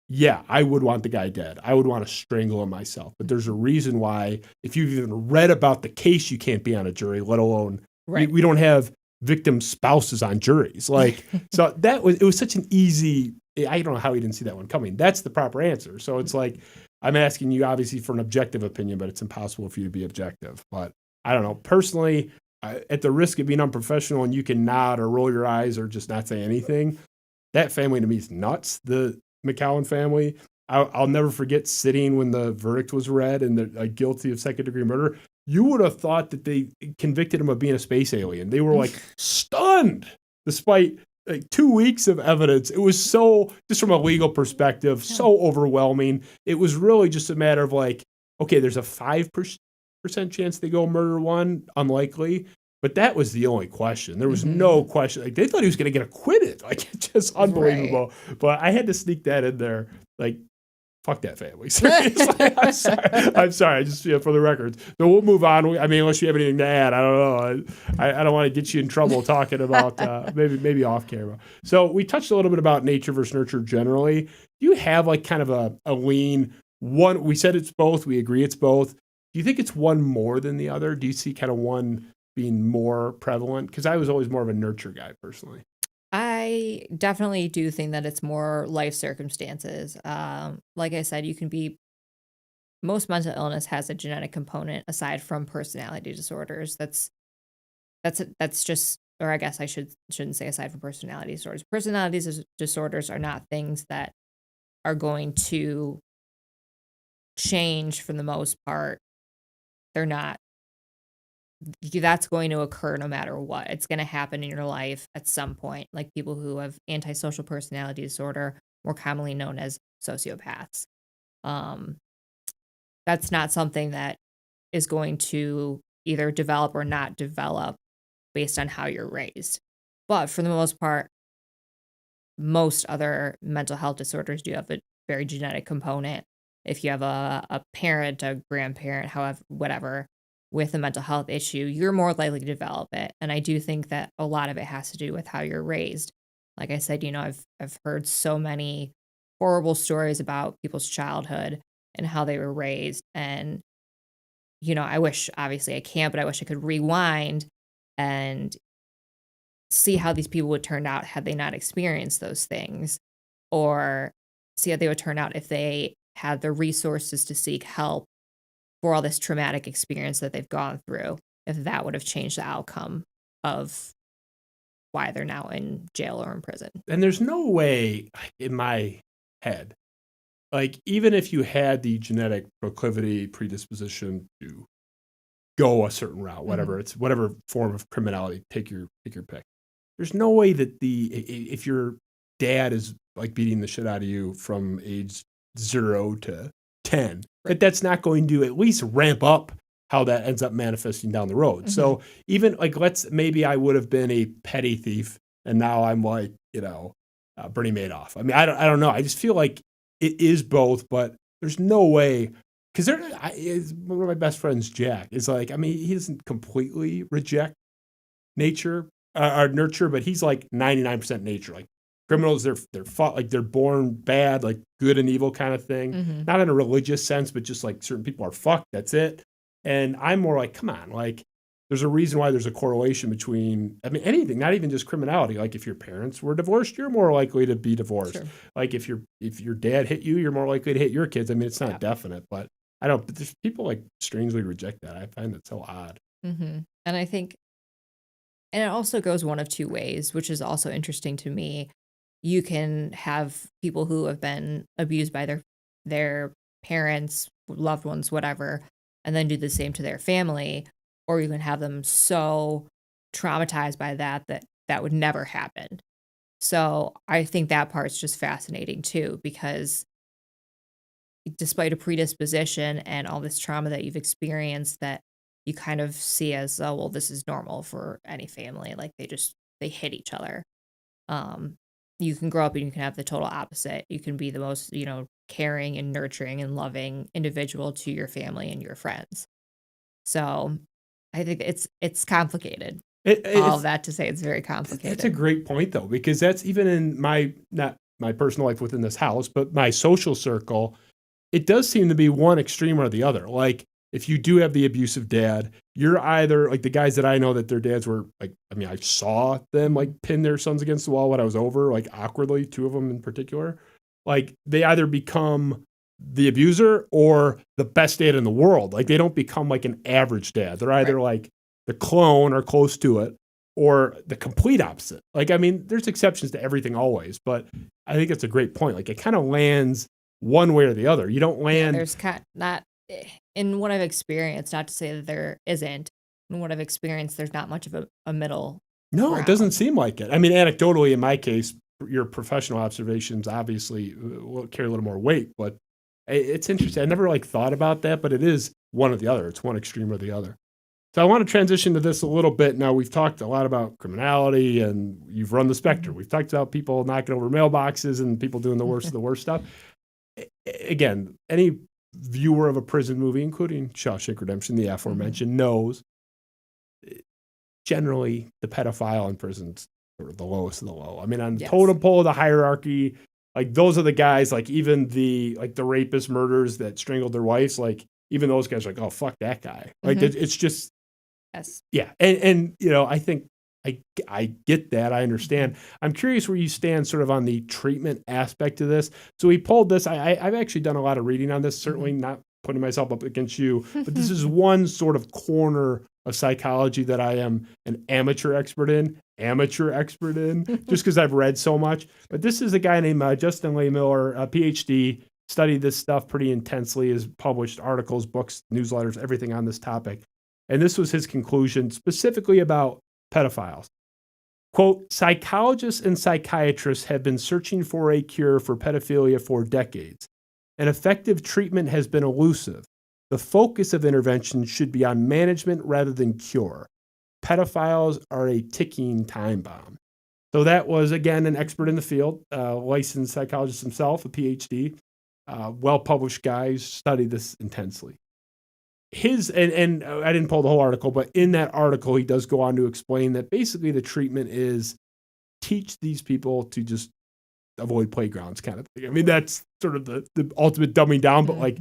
yeah, I would want the guy dead. I would want to strangle him myself. But there's a reason why, if you've even read about the case, you can't be on a jury, let alone, we don't have victim spouses on juries. Like, so it was such an easy, I don't know how he didn't see that one coming. That's the proper answer. So it's like, I'm asking you obviously for an objective opinion, but it's impossible for you to be objective. But I don't know. Personally, at the risk of being unprofessional, and you can nod or roll your eyes or just not say anything, that family to me is nuts. The McCowan family. I'll never forget sitting when the verdict was read and they're guilty of second-degree murder. You would have thought that they convicted him of being a space alien. They were like stunned, despite like 2 weeks of evidence. It was so, just from a legal perspective, so overwhelming. It was really just a matter of like, okay, there's a 5% chance they go murder one, unlikely. But that was the only question. There was no question. Like they thought he was going to get acquitted. Like it's just unbelievable. Right. But I had to sneak that in there. Like, fuck that family. I'm sorry. I just, for the record. So we'll move on. I mean, unless you have anything to add, I don't know. I don't want to get you in trouble talking about maybe off camera. So we touched a little bit about nature versus nurture generally. Do you have like kind of a lean one? We said it's both. We agree it's both. Do you think it's one more than the other? Do you see kind of one being more prevalent? Because I was always more of a nurture guy personally. I definitely do think that it's more life circumstances. Like I said, most mental illness has a genetic component aside from personality disorders. That's just, or I guess I shouldn't say aside from personality disorders. Personality disorders are not things that are going to change for the most part. They're not. That's going to occur no matter what. It's going to happen in your life at some point. Like people who have antisocial personality disorder, more commonly known as sociopaths. That's not something that is going to either develop or not develop based on how you're raised. But for the most part, most other mental health disorders do have a very genetic component. If you have a parent, a grandparent, however, whatever, with a mental health issue, you're more likely to develop it. And I do think that a lot of it has to do with how you're raised. Like I said, I've heard so many horrible stories about people's childhood and how they were raised. And, I wish, obviously I can't, but I wish I could rewind and see how these people would turn out had they not experienced those things, or see how they would turn out if they had the resources to seek help for all this traumatic experience that they've gone through, if that would have changed the outcome of why they're now in jail or in prison. And there's no way in my head, like even if you had the genetic proclivity, predisposition to go a certain route, whatever it's whatever form of criminality, take your pick. There's no way that if your dad is like beating the shit out of you from age 0 to 10, that's not going to at least ramp up how that ends up manifesting down the road. So even like, maybe I would have been a petty thief and now I'm like, Bernie Madoff. I mean, I don't know. I just feel like it is both, but there's no way, because one of my best friends, Jack, is like, I mean, he doesn't completely reject nature or nurture, but he's like 99% nature. Like criminals, they're born bad, like good and evil kind of thing. Not in a religious sense, but just like certain people are fucked. That's it. And I'm more like, come on, like there's a reason why there's a correlation between, I mean, anything, not even just criminality. Like if your parents were divorced, you're more likely to be divorced. Sure. Like if your dad hit you, you're more likely to hit your kids. I mean, it's not definite, but but there's people like strangely reject that. I find that so odd. And I think, and it also goes one of two ways, which is also interesting to me. You can have people who have been abused by their parents, loved ones, whatever, and then do the same to their family. Or you can have them so traumatized by that would never happen. So I think that part's just fascinating too, because despite a predisposition and all this trauma that you've experienced that you kind of see as, oh, well, this is normal for any family. Like they hit each other. You can grow up and you can have the total opposite. You can be the most, caring and nurturing and loving individual to your family and your friends. So I think it's complicated. All of that to say it's very complicated. That's a great point though, because that's even in not my personal life within this house, but my social circle, it does seem to be one extreme or the other. Like if you do have the abusive dad, you're either like the guys that I know that their dads were like, I mean, I saw them like pin their sons against the wall when I was over, like awkwardly, 2 of them in particular. Like they either become the abuser or the best dad in the world. Like they don't become like an average dad. They're either like the clone or close to it. or the complete opposite. Like, I mean, there's exceptions to everything always, but I think it's a great point. Like, it kind of lands one way or the other. You don't Yeah, land. there's not in what I've experienced, not to say that there isn't. In what I've experienced, there's not much of a middle No, it doesn't ground. seem like it. I mean, anecdotally, in my case, your professional observations obviously will carry a little more weight, but it's interesting. I never like thought about that, but it is one or the other. It's one extreme or the other. So I want to transition to this a little bit. Now, we've talked a lot about criminality and you've run the spectrum. We've talked about people knocking over mailboxes and people doing the worst of the worst stuff. Again, any viewer of a prison movie, including Shawshank Redemption, the aforementioned, knows generally the pedophile in prison's sort of the lowest of the low. I mean, on the Yes. totem pole of the hierarchy, like those are the guys, like even the rapist murderers that strangled their wives, like even those guys are like, oh, fuck that guy. Like it's just, Yes. yeah. And I think I get that. I understand. I'm curious where you stand sort of on the treatment aspect of this. So we pulled this. I've actually done a lot of reading on this, certainly not putting myself up against you, but this is one sort of corner of psychology that I am an amateur expert in, just because I've read so much. But this is a guy named Justin Lehmiller, a PhD, studied this stuff pretty intensely, has published articles, books, newsletters, everything on this topic. And this was his conclusion specifically about pedophiles. Quote, psychologists and psychiatrists have been searching for a cure for pedophilia for decades. An effective treatment has been elusive. The focus of intervention should be on management rather than cure. Pedophiles are a ticking time bomb. So that was, again, an expert in the field, licensed psychologist himself, a PhD, well-published guy, studied this intensely. And I didn't pull the whole article, but in that article, he does go on to explain that basically the treatment is teach these people to just avoid playgrounds kind of thing. I mean, that's sort of the ultimate dumbing down, but like,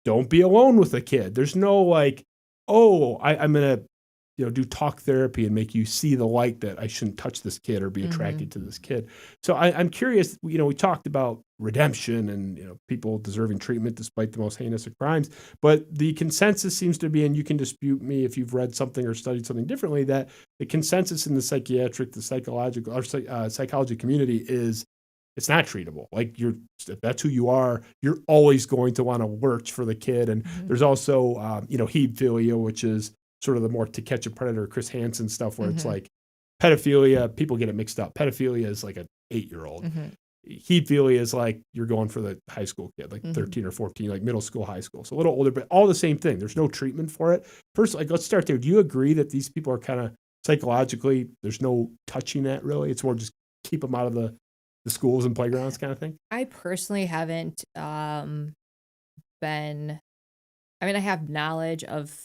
don't be alone with a kid. There's no like, oh, I'm going to, do talk therapy and make you see the light that I shouldn't touch this kid or be attracted to this kid. So I'm curious, we talked about redemption and, people deserving treatment despite the most heinous of crimes, but the consensus seems to be, and you can dispute me if you've read something or studied something differently, that the consensus in the psychiatric, the psychological or psychology community is it's not treatable. Like if that's who you are, you're always going to want to lurch for the kid. And there's also, pedophilia, which is sort of the more To Catch a Predator, Chris Hansen stuff, where it's like pedophilia, people get it mixed up. Pedophilia is like an 8-year-old. Pedophilia is like you're going for the high school kid, like 13 or 14, like middle school, high school. So a little older, but all the same thing. There's no treatment for it. First, let's start there. Do you agree that these people are kind of psychologically, there's no touching that really? It's more just keep them out of the schools and playgrounds kind of thing? I personally haven't been, I have knowledge of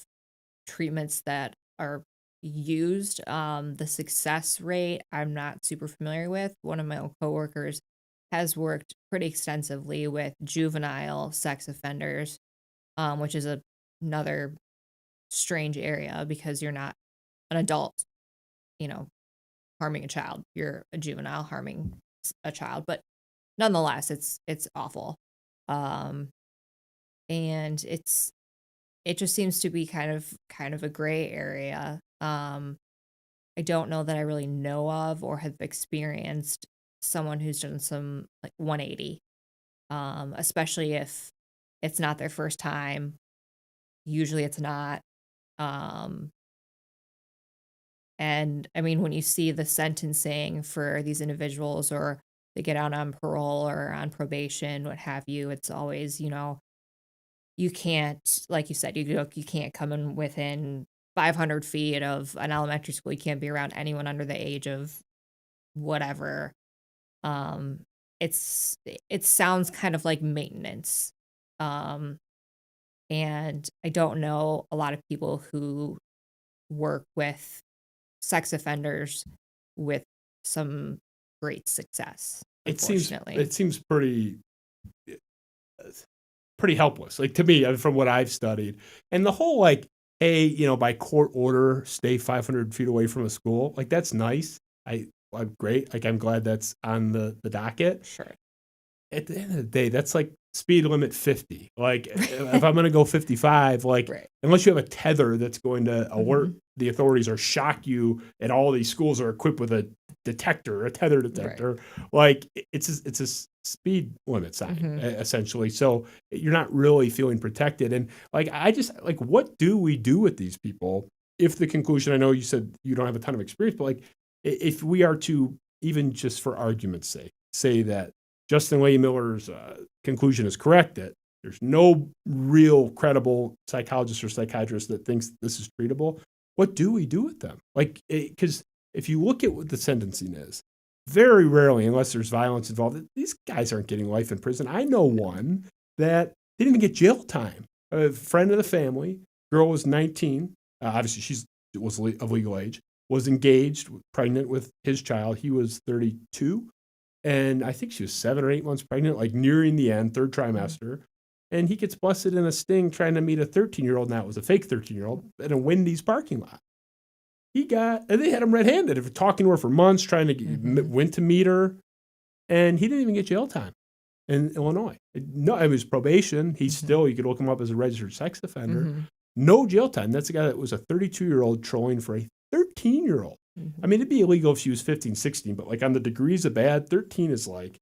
treatments that are used. The success rate I'm not super familiar with. One of my own coworkers has worked pretty extensively with juvenile sex offenders, which is another strange area because you're not an adult, harming a child. You're a juvenile harming a child, but nonetheless, it's awful. And it just seems to be kind of a gray area. I don't know that I really know of or have experienced someone who's done some like 180, especially if it's not their first time. Usually it's not. And when you see the sentencing for these individuals or they get out on parole or on probation, what have you, it's always, you can't, like you said, you can't come in within 500 feet of an elementary school. You can't be around anyone under the age of whatever. It sounds kind of like maintenance. And I don't know a lot of people who work with sex offenders with some great success. It Unfortunately, seems pretty helpless, like to me, from what I've studied. And the whole like, hey, by court order, stay 500 feet away from a school, like that's nice. I'm great. Like I'm glad that's on the docket. sure. At the end of the day, that's like speed limit 50. Like if I'm going to go 55, like Right. unless you have a tether that's going to alert the authorities or shock you, and all these schools are equipped with a detector, a tether detector. Like it's a speed limit sign essentially. So you're not really feeling protected. And like, I just like, what do we do with these people? If the conclusion, I know you said you don't have a ton of experience, but like, if we are to, even just for argument's sake, say that Justin Lehmiller's conclusion is correct, that there's no real credible psychologist or psychiatrist that thinks this is treatable, what do we do with them? Like, because if you look at what the sentencing is, very rarely, unless there's violence involved, these guys aren't getting life in prison. I know one that didn't even get jail time. A friend of the family, girl was 19. Obviously, she was of legal age, was engaged, pregnant with his child. He was 32. And I think she was 7 or 8 months pregnant, like nearing the end, third trimester. And he gets busted in a sting trying to meet a 13-year-old. Now it was a fake 13-year-old in a Wendy's parking lot. And they had him red-handed, talking to her for months, trying to went to meet her, and he didn't even get jail time in Illinois. No, it was probation. He's still, you could look him up as a registered sex offender. No jail time. That's a guy that was a 32-year-old trolling for a 13-year-old. I mean, it'd be illegal if she was 15, 16, but like on the degrees of bad, 13 is like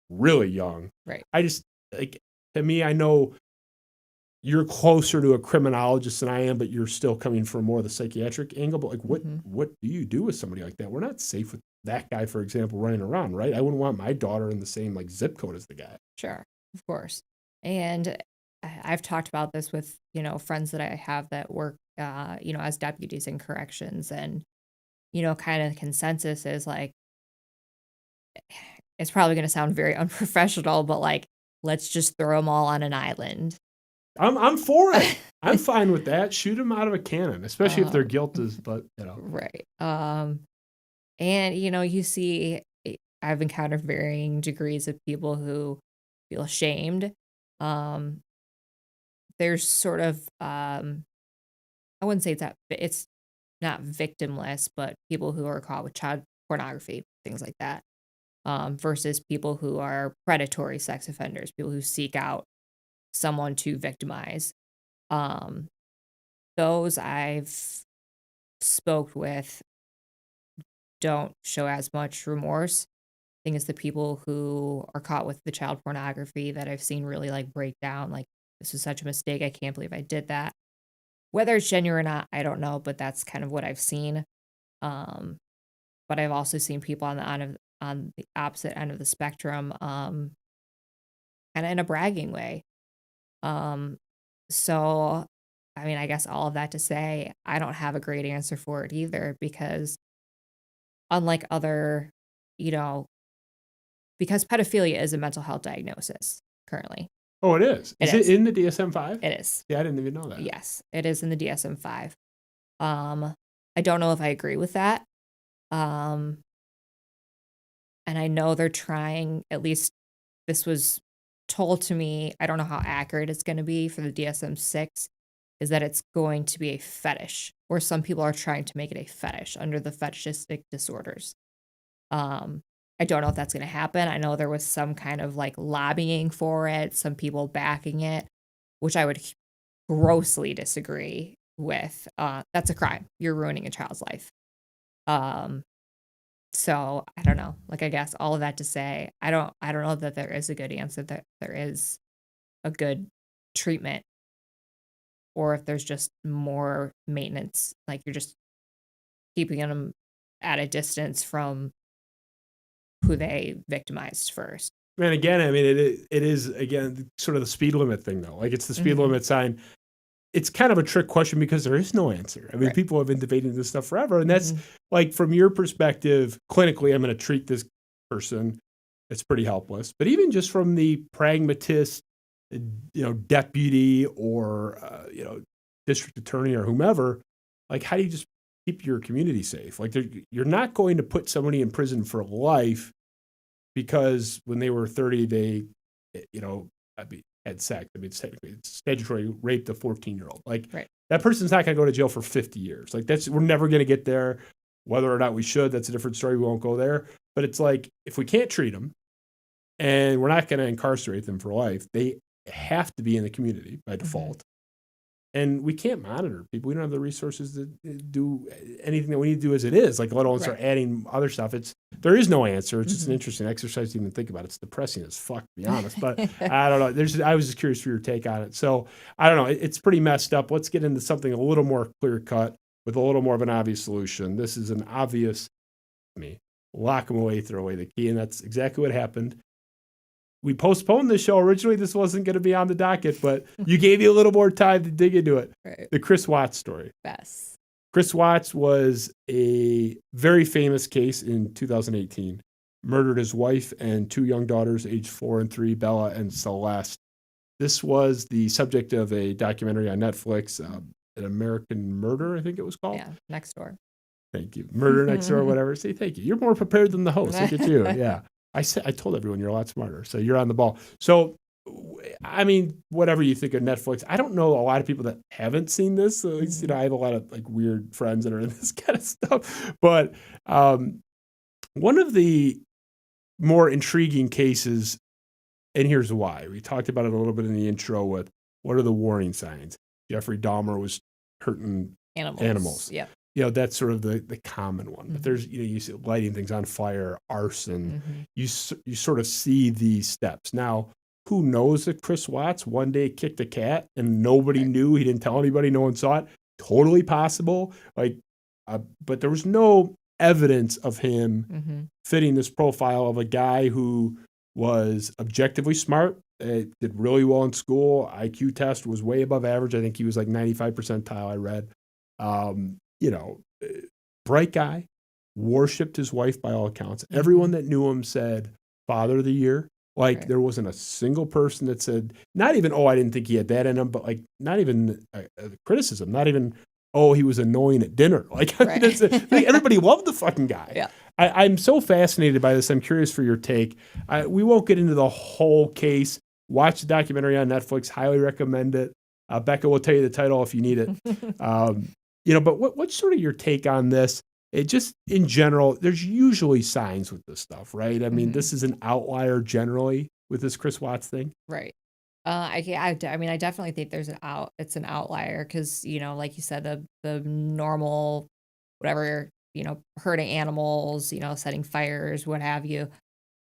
really young. Right. I just, like, to me, I know you're closer to a criminologist than I am, but you're still coming from more of the psychiatric angle. But like, what do you do with somebody like that? We're not safe with that guy, for example, running around, right? I wouldn't want my daughter in the same like zip code as the guy. Sure, of course. And I've talked about this with, friends that I have that work, as deputies in corrections, and, kind of consensus is like, it's probably going to sound very unprofessional, but like, let's just throw them all on an island. I'm for it. I'm fine with that. Shoot them out of a cannon, especially if their guilt is, but Right. And you see, I've encountered varying degrees of people who feel ashamed. There's sort of, I wouldn't say it's not victimless, but people who are caught with child pornography, things like that, versus people who are predatory sex offenders, people who seek out someone to victimize. Those I've spoke with don't show as much remorse. I think it's the people who are caught with the child pornography that I've seen really like break down. Like, this was such a mistake. I can't believe I did that. Whether it's genuine or not, I don't know, but that's kind of what I've seen. But I've also seen people on the opposite end of the spectrum, kind of in a bragging way. So, I mean, I guess all of that to say, I don't have a great answer for it either, because unlike other, because pedophilia is a mental health diagnosis currently. Oh, it is? Is it in the DSM-5? It is. Yeah, I didn't even know that. Yes, it is in the DSM-5. I don't know if I agree with that. And I know they're trying, at least this was told to me, I don't know how accurate it's going to be for the DSM-6, is that it's going to be a fetish, or some people are trying to make it a fetish under the fetishistic disorders. I don't know if that's going to happen. I know there was some kind of like lobbying for it, some people backing it, which I would grossly disagree with. That's a crime. You're ruining a child's life. So I don't know. Like, I guess all of that to say, I don't know that there is a good answer, that there is a good treatment, or if there's just more maintenance, like you're just keeping them at a distance from who they victimized first. And again, I mean, it is again sort of the speed limit thing, though. Like, it's the speed limit sign. It's kind of a trick question because there is no answer. I mean, people have been debating this stuff forever, and that's like, from your perspective, clinically, I'm going to treat this person. It's pretty helpless. But even just from the pragmatist, deputy or district attorney or whomever, like, how do you just keep your community safe? Like, you're not going to put somebody in prison for life because when they were 30, they, had sex. I mean, it's statutory rape to 14-year-old. Like, that person's not going to go to jail for 50 years. Like, we're never going to get there. Whether or not we should, that's a different story. We won't go there. But it's like, if we can't treat them and we're not going to incarcerate them for life, they have to be in the community by default. And we can't monitor people. We don't have the resources to do anything that we need to do as it is. Like, let alone start adding other stuff. There is no answer. It's just an interesting exercise to even think about. It's depressing as fuck, to be honest. But I don't know. I was just curious for your take on it. So I don't know. It's pretty messed up. Let's get into something a little more clear cut with a little more of an obvious solution. This is an obvious, lock them away, throw away the key. And that's exactly what happened. We postponed the show. Originally, this wasn't going to be on the docket, but you gave you a little more time to dig into it. Right. The Chris Watts story. Yes. Chris Watts was a very famous case in 2018. Murdered his wife and 2 young daughters, aged 4 and 3, Bella and Celeste. This was the subject of a documentary on Netflix, An American Murder, I think it was called. Yeah, Next Door. Thank you. Murder Next Door, whatever. Say thank you. You're more prepared than the host. Look at you. Yeah. I told everyone you're a lot smarter, so you're on the ball. So, I mean, whatever you think of Netflix, I don't know a lot of people that haven't seen this. So at least, I have a lot of like weird friends that are in this kind of stuff. But one of the more intriguing cases, and here's why. We talked about it a little bit in the intro with what are the warning signs. Jeffrey Dahmer was hurting animals. Yep. That's sort of the common one. But there's, you see lighting things on fire, arson. You sort of see these steps. Now, who knows that Chris Watts one day kicked a cat and nobody knew? He didn't tell anybody. No one saw it. Totally possible. But there was no evidence of him fitting this profile of a guy who was objectively smart, did really well in school. IQ test was way above average. I think he was like 95 percentile, I read. Bright guy, worshipped his wife by all accounts. Everyone that knew him said Father of the Year. There wasn't a single person that said, not even, I didn't think he had that in him, but not even criticism, not even, he was annoying at dinner. Everybody loved the fucking guy. Yeah. I'm so fascinated by this. I'm curious for your take. We won't get into the whole case. Watch the documentary on Netflix. Highly recommend it. Becca will tell you the title if you need it. But what's sort of your take on this? It just, in general, there's usually signs with this stuff, right? I mean, this is an outlier generally with this Chris Watts thing. Right. I definitely think it's an outlier because, like you said, the normal, whatever, hurting animals, setting fires, what have you.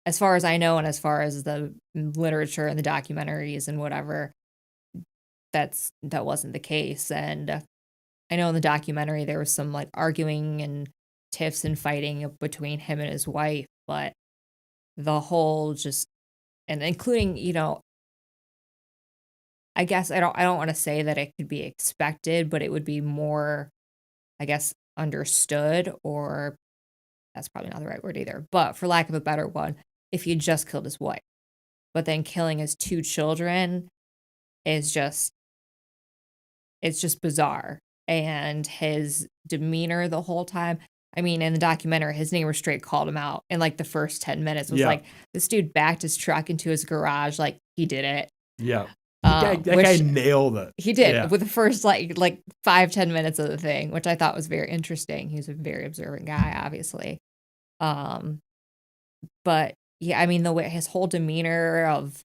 As far as I know, and as far as the literature and the documentaries and whatever, that wasn't the case. And I know in the documentary there was some like arguing and tiffs and fighting between him and his wife, but the whole and including, I guess I don't want to say that it could be expected, but it would be more, I guess, understood, or that's probably not the right word either, but for lack of a better one, if he had just killed his wife, but then killing his 2 children it's just bizarre. And his demeanor the whole time. I mean, in the documentary, his neighbor straight called him out in like the first 10 minutes. It was like, this dude backed his truck into his garage like he did it. Yeah. That guy nailed it. He did with the first like 5-10 minutes of the thing, which I thought was very interesting. He was a very observant guy, obviously. But yeah, I mean, the way his whole demeanor of,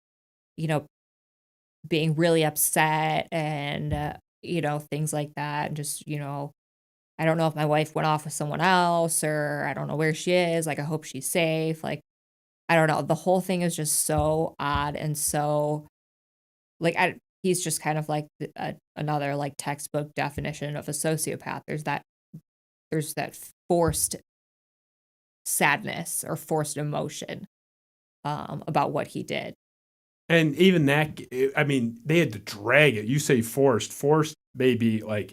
being really upset and, things like that. And just, I don't know if my wife went off with someone else, or I don't know where she is. Like, I hope she's safe. Like, I don't know. The whole thing is just so odd. And so he's just kind of like another like textbook definition of a sociopath. There's that forced sadness or forced emotion about what he did. And even that, I mean, they had to drag it. You say forced maybe like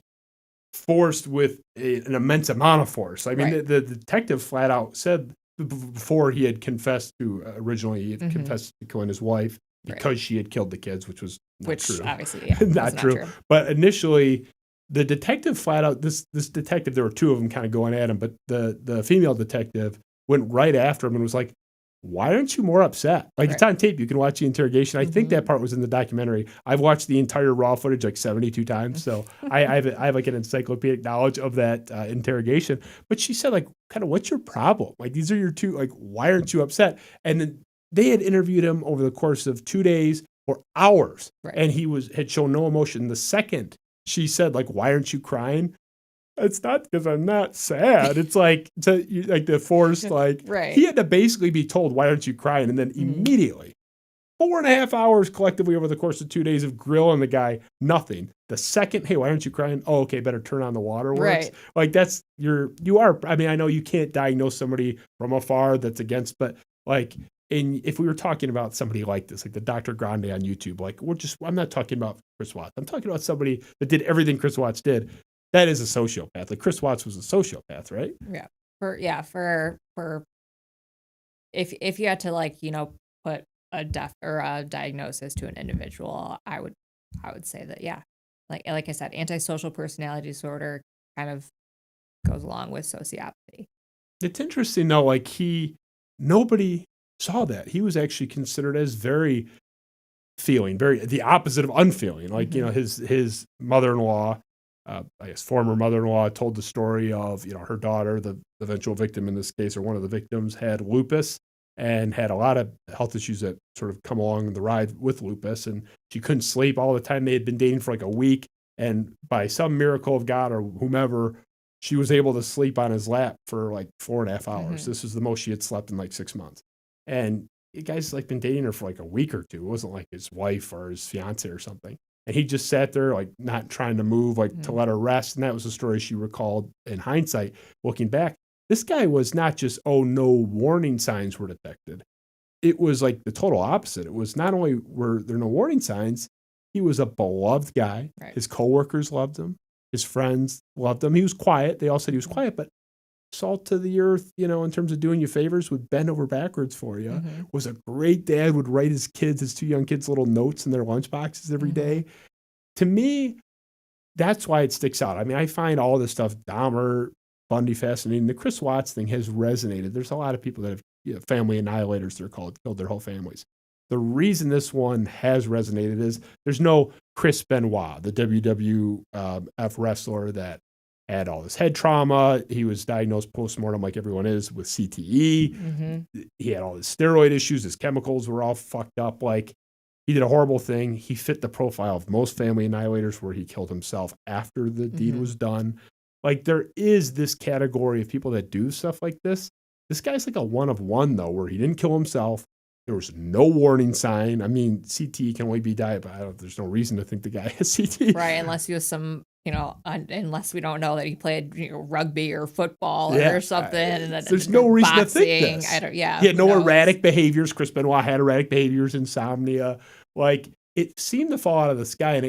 forced with an immense amount of force. I mean, the detective flat out said before he had confessed to, originally he had confessed to killing his wife because she had killed the kids, which was not true. Obviously, not true. But initially, the detective flat out, this detective, there were 2 of them kind of going at him, but the female detective went right after him and was like, why aren't you more upset? Like, it's on tape. You can watch the interrogation. I think that part was in the documentary. I've watched the entire raw footage like 72 times. So I have like an encyclopedic knowledge of that interrogation. But she said, like, kind of, what's your problem? Like, these are your 2, like, why aren't you upset? And then they had interviewed him over the course of 2 days for hours. And he had shown no emotion. The second she said, like, why aren't you crying? It's not because I'm not sad. It's like, like the forced, like, Right. he had to basically be told, why aren't you crying? And then immediately, 4.5 hours collectively over the course of 2 days of grilling the guy, nothing. The second, hey, why aren't you crying? Oh, okay, better turn on the waterworks. Right. Like you are, I mean, I know you can't diagnose somebody from afar that's against, but like, if we were talking about somebody like this, like the Dr. Grande on YouTube, like I'm not talking about Chris Watts. I'm talking about somebody that did everything Chris Watts did. That is a sociopath. Like Chris Watts was a sociopath, right? Yeah. For if you had to, like, put a a diagnosis to an individual, I would say that, yeah, like I said, antisocial personality disorder kind of goes along with sociopathy. It's interesting though, like nobody saw that. He was actually considered as very feeling, very the opposite of unfeeling. Like, his mother-in-law, I guess former mother-in-law, told the story of, her daughter, the eventual victim in this case, or one of the victims, had lupus and had a lot of health issues that sort of come along the ride with lupus. And she couldn't sleep all the time. They had been dating for like a week. And by some miracle of God or whomever, she was able to sleep on his lap for like 4.5 hours. This was the most she had slept in like 6 months. And the guy's like been dating her for like a week or two. It wasn't like his wife or his fiance or something. And he just sat there, like not trying to move, like to let her rest. And that was the story she recalled in hindsight, looking back. This guy was not just, oh, no warning signs were detected. It was like the total opposite. It was not only were there no warning signs, he was a beloved guy. Right. His coworkers loved him. His friends loved him. He was quiet. They all said he was quiet, but salt to the earth, in terms of doing you favors, would bend over backwards for you. Was a great dad, would write his two young kids, little notes in their lunch boxes every day. To me, that's why it sticks out. I mean, I find all this stuff, Dahmer, Bundy, fascinating. The Chris Watts thing has resonated. There's a lot of people that have family annihilators, they're called, killed their whole families. The reason this one has resonated is there's no Chris Benoit, the WWF wrestler that had all this head trauma. He was diagnosed postmortem, like everyone is, with CTE. He had all his steroid issues. His chemicals were all fucked up. Like, he did a horrible thing. He fit the profile of most family annihilators where he killed himself after the deed was done. Like, there is this category of people that do stuff like this. This guy's like a one of one, though, where he didn't kill himself. There was no warning sign. I mean, CTE can only be died, but there's no reason to think the guy has CTE. Right, unless he was some, unless we don't know that he played rugby or football or something. And there's no reason to think this. He had no erratic behaviors. Chris Benoit had erratic behaviors, insomnia. Like, it seemed to fall out of the sky. And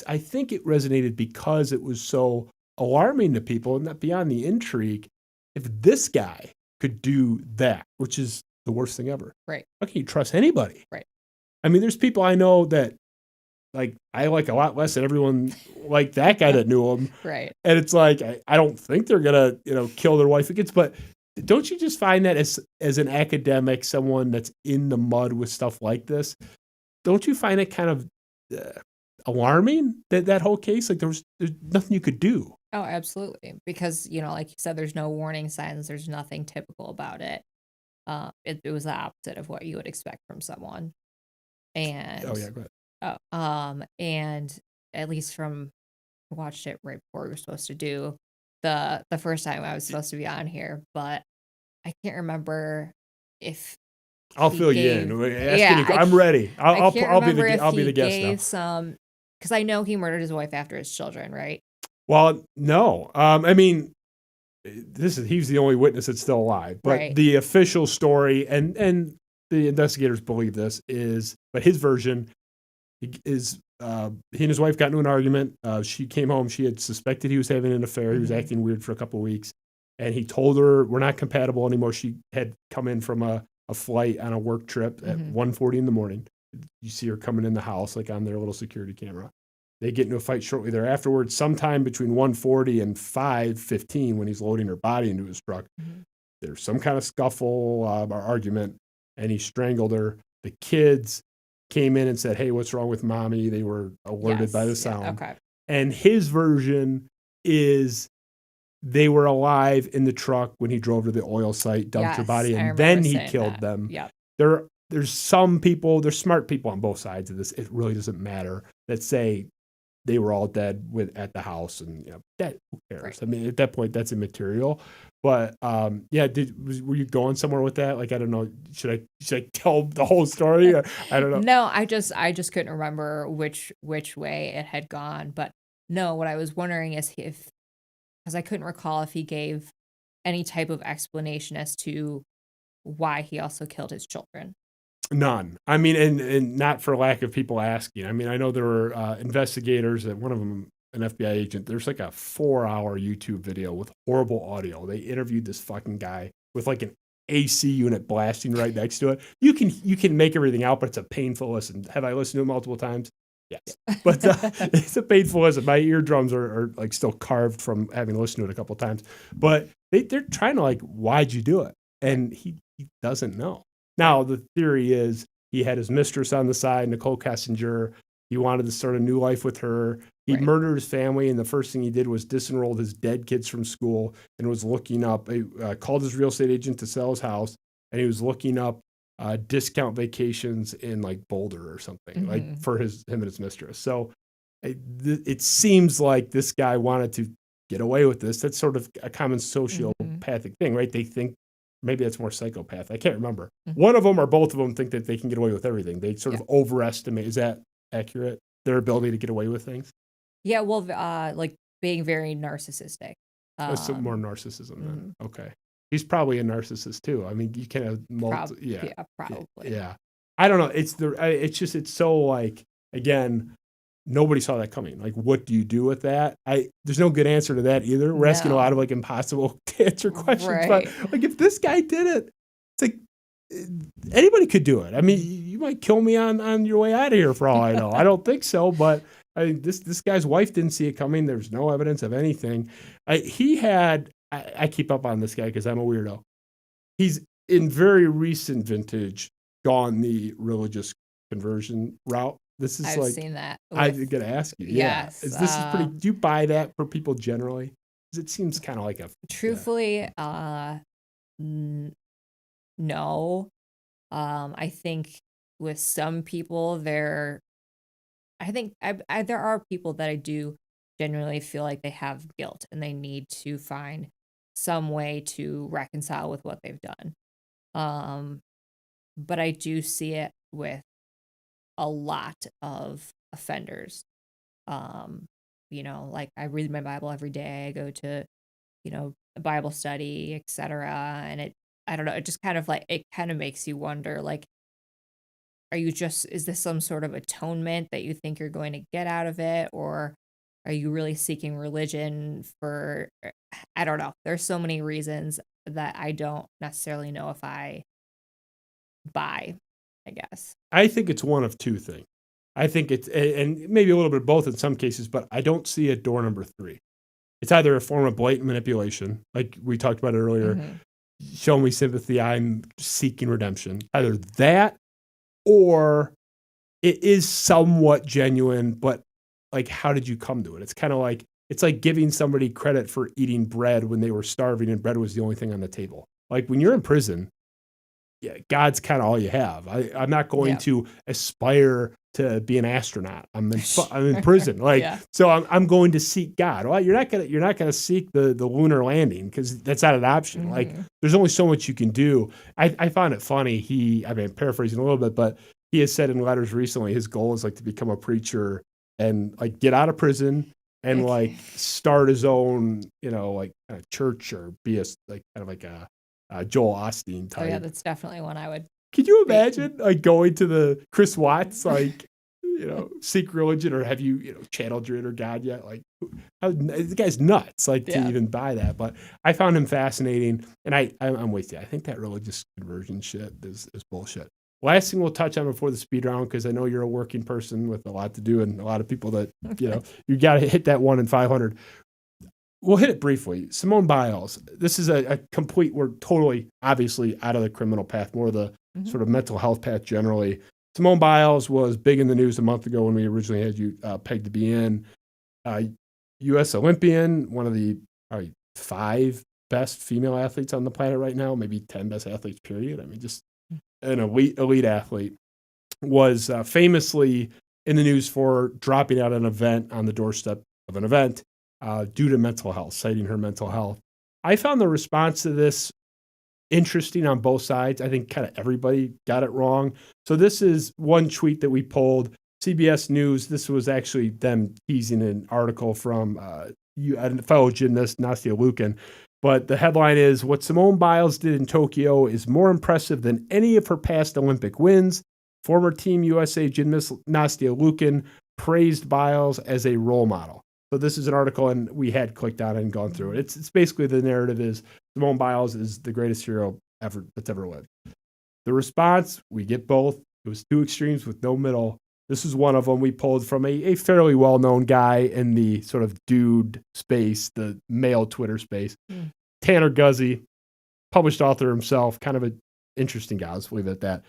I think it resonated because it was so alarming to people, and that beyond the intrigue, if this guy could do that, which is the worst thing ever. Right. How can you trust anybody? Right. I mean, there's people I know that I like a lot less than everyone like that guy that knew him. Right. And it's like, I don't think they're going to, kill their wife against, but don't you just find that as an academic, someone that's in the mud with stuff like this, don't you find it kind of alarming that whole case? Like there's nothing you could do. Oh, absolutely. Because, like you said, there's no warning signs. There's nothing typical about it. It was the opposite of what you would expect from someone. And go ahead. And at least from watched it right before we were supposed to do the first time I was supposed to be on here, but I can't remember if I'll fill you in. I'm ready. I'll be the guest now. Because I know he murdered his wife after his children, right? Well, no. I mean, he's the only witness that's still alive. But the official story, and the investigators believe this, but his version is he and his wife got into an argument. She came home. She had suspected he was having an affair. He was acting weird for a couple of weeks. And he told her, we're not compatible anymore. She had come in from a flight on a work trip at 1:40 in the morning. You see her coming in the house, like on their little security camera. They get into a fight shortly thereafter. Sometime between 1:40 and 5:15, when he's loading her body into his truck, there's some kind of scuffle or argument, and he strangled her. The kids came in and said, "Hey, what's wrong with mommy?" They were alerted by the sound. Yeah, okay. And his version is they were alive in the truck when he drove to the oil site, dumped her body, and then he killed them. Yep. There's some people, there's smart people on both sides of this. It really doesn't matter, that say they were all dead at the house, and that who cares? Right. I mean, at that point, that's immaterial. But were you going somewhere with that? Like, I don't know. Should I tell the whole story? I don't know. No, I just couldn't remember which way it had gone. But no, what I was wondering is because I couldn't recall if he gave any type of explanation as to why he also killed his children. None. I mean, and not for lack of people asking. I mean, I know there were investigators, that one of them, an FBI agent. There's like a 4-hour YouTube video with horrible audio. They interviewed this fucking guy with like an AC unit blasting right next to it. You can make everything out, but it's a painful listen. Have I listened to it multiple times? Yes, but it's a painful listen. My eardrums are like still carved from having listened to it a couple of times. But they're trying to like, why'd you do it? And he doesn't know. Now, the theory is he had his mistress on the side, Nicole Kessinger. He wanted to start a new life with her. He murdered his family, and the first thing he did was disenrolled his dead kids from school and was looking up, called his real estate agent to sell his house, and he was looking up discount vacations in like Boulder or something, like for him and his mistress. So it seems like this guy wanted to get away with this. That's sort of a common sociopathic thing, right? They think, maybe that's more psychopath. I can't remember. One of them or both of them think that they can get away with everything. They sort of overestimate. Is that accurate? Their ability to get away with things? Yeah, well, like being very narcissistic. That's some more narcissism then. Okay. He's probably a narcissist too. I mean, you can have probably. Yeah. I don't know. It's so like, again, nobody saw that coming. Like, what do you do with that? There's no good answer to that either. We're asking a lot of like impossible to answer questions, but like if this guy did it, it's like anybody could do it. I mean, you might kill me on your way out of here for all I know. I don't think so, but this guy's wife didn't see it coming. There's no evidence of anything. I keep up on this guy because I'm a weirdo. He's in very recent vintage gone the religious conversion route. This is I've seen that. I'm gonna ask you. Yes. This is pretty. Do you buy that for people generally? Because it seems kind of like a. Truthfully, no. I think with some people, there are people that I do genuinely feel like they have guilt and they need to find some way to reconcile with what they've done. But I do see it with a lot of offenders. Like I read my Bible every day. I go to, a Bible study, etc. And I don't know, it just kind of makes you wonder, like, is this some sort of atonement that you think you're going to get out of it? Or are you really seeking religion for, I don't know. There's so many reasons that I don't necessarily know if I buy, I guess. I think it's one of two things. I think it's, and maybe a little bit of both in some cases, but I don't see it door number 3. It's either a form of blatant manipulation, like we talked about earlier, show me sympathy, I'm seeking redemption. Either that, or it is somewhat genuine, but like, how did you come to it? It's kind of like, it's like giving somebody credit for eating bread when they were starving and bread was the only thing on the table. Like when you're in prison, God's kind of all you have. I'm not going to aspire to be an astronaut. I'm in prison. So I'm going to seek God. Well, you're not gonna seek the lunar landing because that's not an option. Like there's only so much you can do. I found it funny. Paraphrasing a little bit, but he has said in letters recently his goal is like to become a preacher and like get out of prison and like start his own, like kind of church or be a Joel Osteen type. Oh yeah, that's definitely one I would. Could you imagine like going to the Chris Watts, like, seek religion, or have you, channeled your inner God yet? Like, the guy's nuts, like to even buy that. But I found him fascinating, and I'm with you. I think that religious conversion shit is bullshit. Last thing we'll touch on before the speed round, because I know you're a working person with a lot to do and a lot of people that, you got to hit that 1 in 500. We'll hit it briefly. Simone Biles. This is a complete, we're totally, obviously, out of the criminal path, more of the sort of mental health path generally. Simone Biles was big in the news a month ago when we originally had you pegged to be in. U.S. Olympian, one of the 5 best female athletes on the planet right now, maybe 10 best athletes, period. I mean, just an elite athlete. Was famously in the news for dropping out an event on the doorstep of an event due to mental health, citing her mental health. I found the response to this interesting on both sides. I think kind of everybody got it wrong. So this is one tweet that we pulled. CBS News, this was actually them teasing an article from a fellow gymnast, Nastia Lukin. But the headline is, what Simone Biles did in Tokyo is more impressive than any of her past Olympic wins. Former Team USA gymnast Nastia Lukin praised Biles as a role model. So this is an article, and we had clicked on it and gone through it. It's basically the narrative is Simone Biles is the greatest hero that's ever lived. The response, we get both. It was two extremes with no middle. This is one of them we pulled from a fairly well-known guy in the sort of dude space, the male Twitter space. Tanner Guzzi, published author himself, kind of an interesting guy. Let's leave it at that.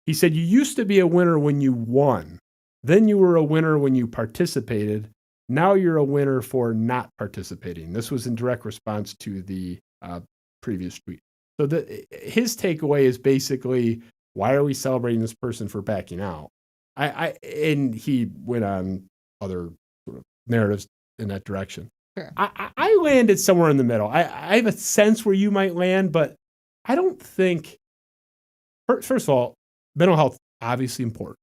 He said, you used to be a winner when you won. Then you were a winner when you participated. Now you're a winner for not participating. This was in direct response to the previous tweet. So his takeaway is basically, why are we celebrating this person for backing out? And he went on other sort of narratives in that direction. Sure. I landed somewhere in the middle. I have a sense where you might land, but I don't think, first of all, mental health, obviously important.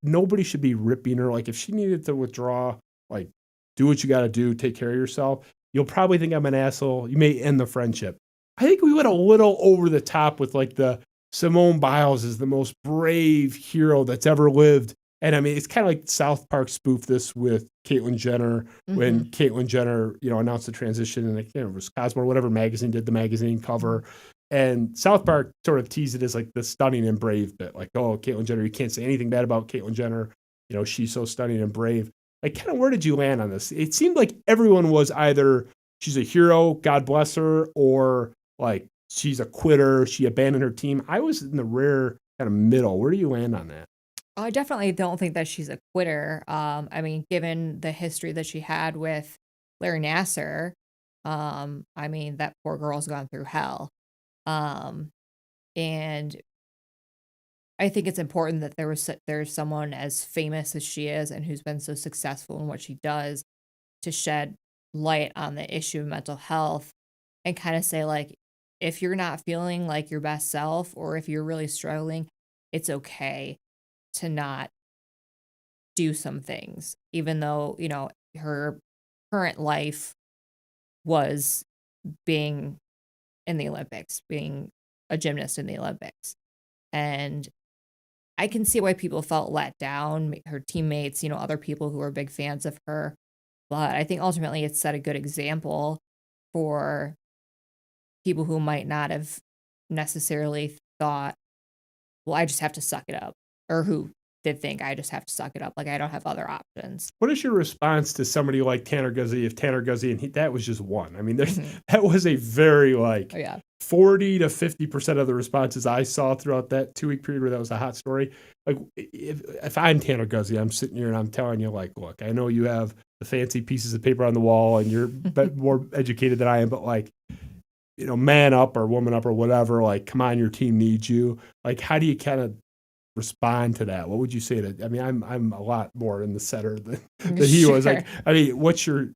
Nobody should be ripping her. Like if she needed to withdraw, like do what you got to do, take care of yourself. You'll probably think I'm an asshole. You may end the friendship. I think we went a little over the top with like the Simone Biles is the most brave hero that's ever lived. And I mean, it's kind of like South Park spoofed this with Caitlyn Jenner when Caitlyn Jenner, announced the transition, and it was Cosmo or whatever magazine did the magazine cover. And South Park sort of teased it as like the stunning and brave bit, like, oh, Caitlyn Jenner, you can't say anything bad about Caitlyn Jenner. She's so stunning and brave. Like, kind of where did you land on this? It seemed like everyone was either she's a hero, God bless her, or like she's a quitter, she abandoned her team. I was in the rare kind of middle. Where do you land on that? I definitely don't think that she's a quitter. I mean, given the history that she had with Larry Nassar, I mean, that poor girl's gone through hell. And I think it's important that there's someone as famous as she is and who's been so successful in what she does to shed light on the issue of mental health and kind of say, like, if you're not feeling like your best self or if you're really struggling, it's okay to not do some things, even though, her current life was being in the Olympics, being a gymnast in the Olympics. And I can see why people felt let down, her teammates, other people who are big fans of her. But I think ultimately it's set a good example for people who might not have necessarily thought, well, I just have to suck it up, or who did think I just have to suck it up. Like, I don't have other options. What is your response to somebody like Tanner Guzzi? If Tanner Guzzi, and that was just one. I mean, that was a very 40 to 50% of the responses I saw throughout that 2-week period where that was a hot story. Like, if I'm Tanner Guzzi, I'm sitting here and I'm telling you, like, look, I know you have the fancy pieces of paper on the wall and you're more educated than I am, but like, man up or woman up or whatever, like, come on, your team needs you. Like, how do you kind of respond to that? What would you say to? I mean, I'm a lot more in the center than he was. Like, I mean, what's your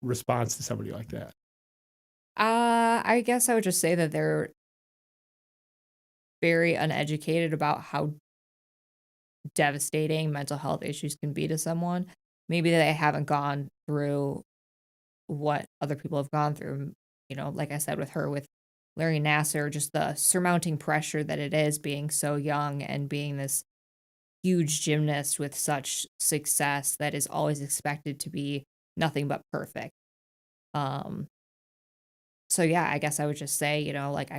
response to somebody like that? I guess I would just say that they're very uneducated about how devastating mental health issues can be to someone. Maybe they haven't gone through what other people have gone through. Like I said, with her, with Larry Nassar, just the surmounting pressure that it is being so young and being this huge gymnast with such success that is always expected to be nothing but perfect. So yeah, I guess I would just say, like,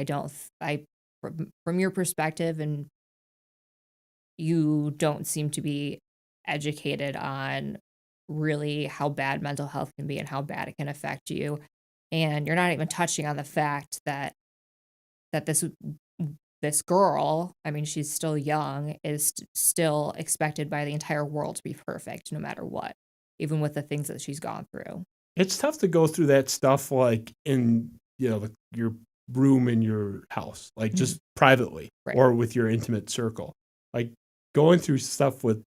from your perspective, and you don't seem to be educated on really how bad mental health can be and how bad it can affect you. And you're not even touching on the fact that this girl, I mean, she's still young, is still expected by the entire world to be perfect no matter what, even with the things that she's gone through. It's tough to go through that stuff, like in, your room in your house, like just privately or with your intimate circle. Like going through stuff with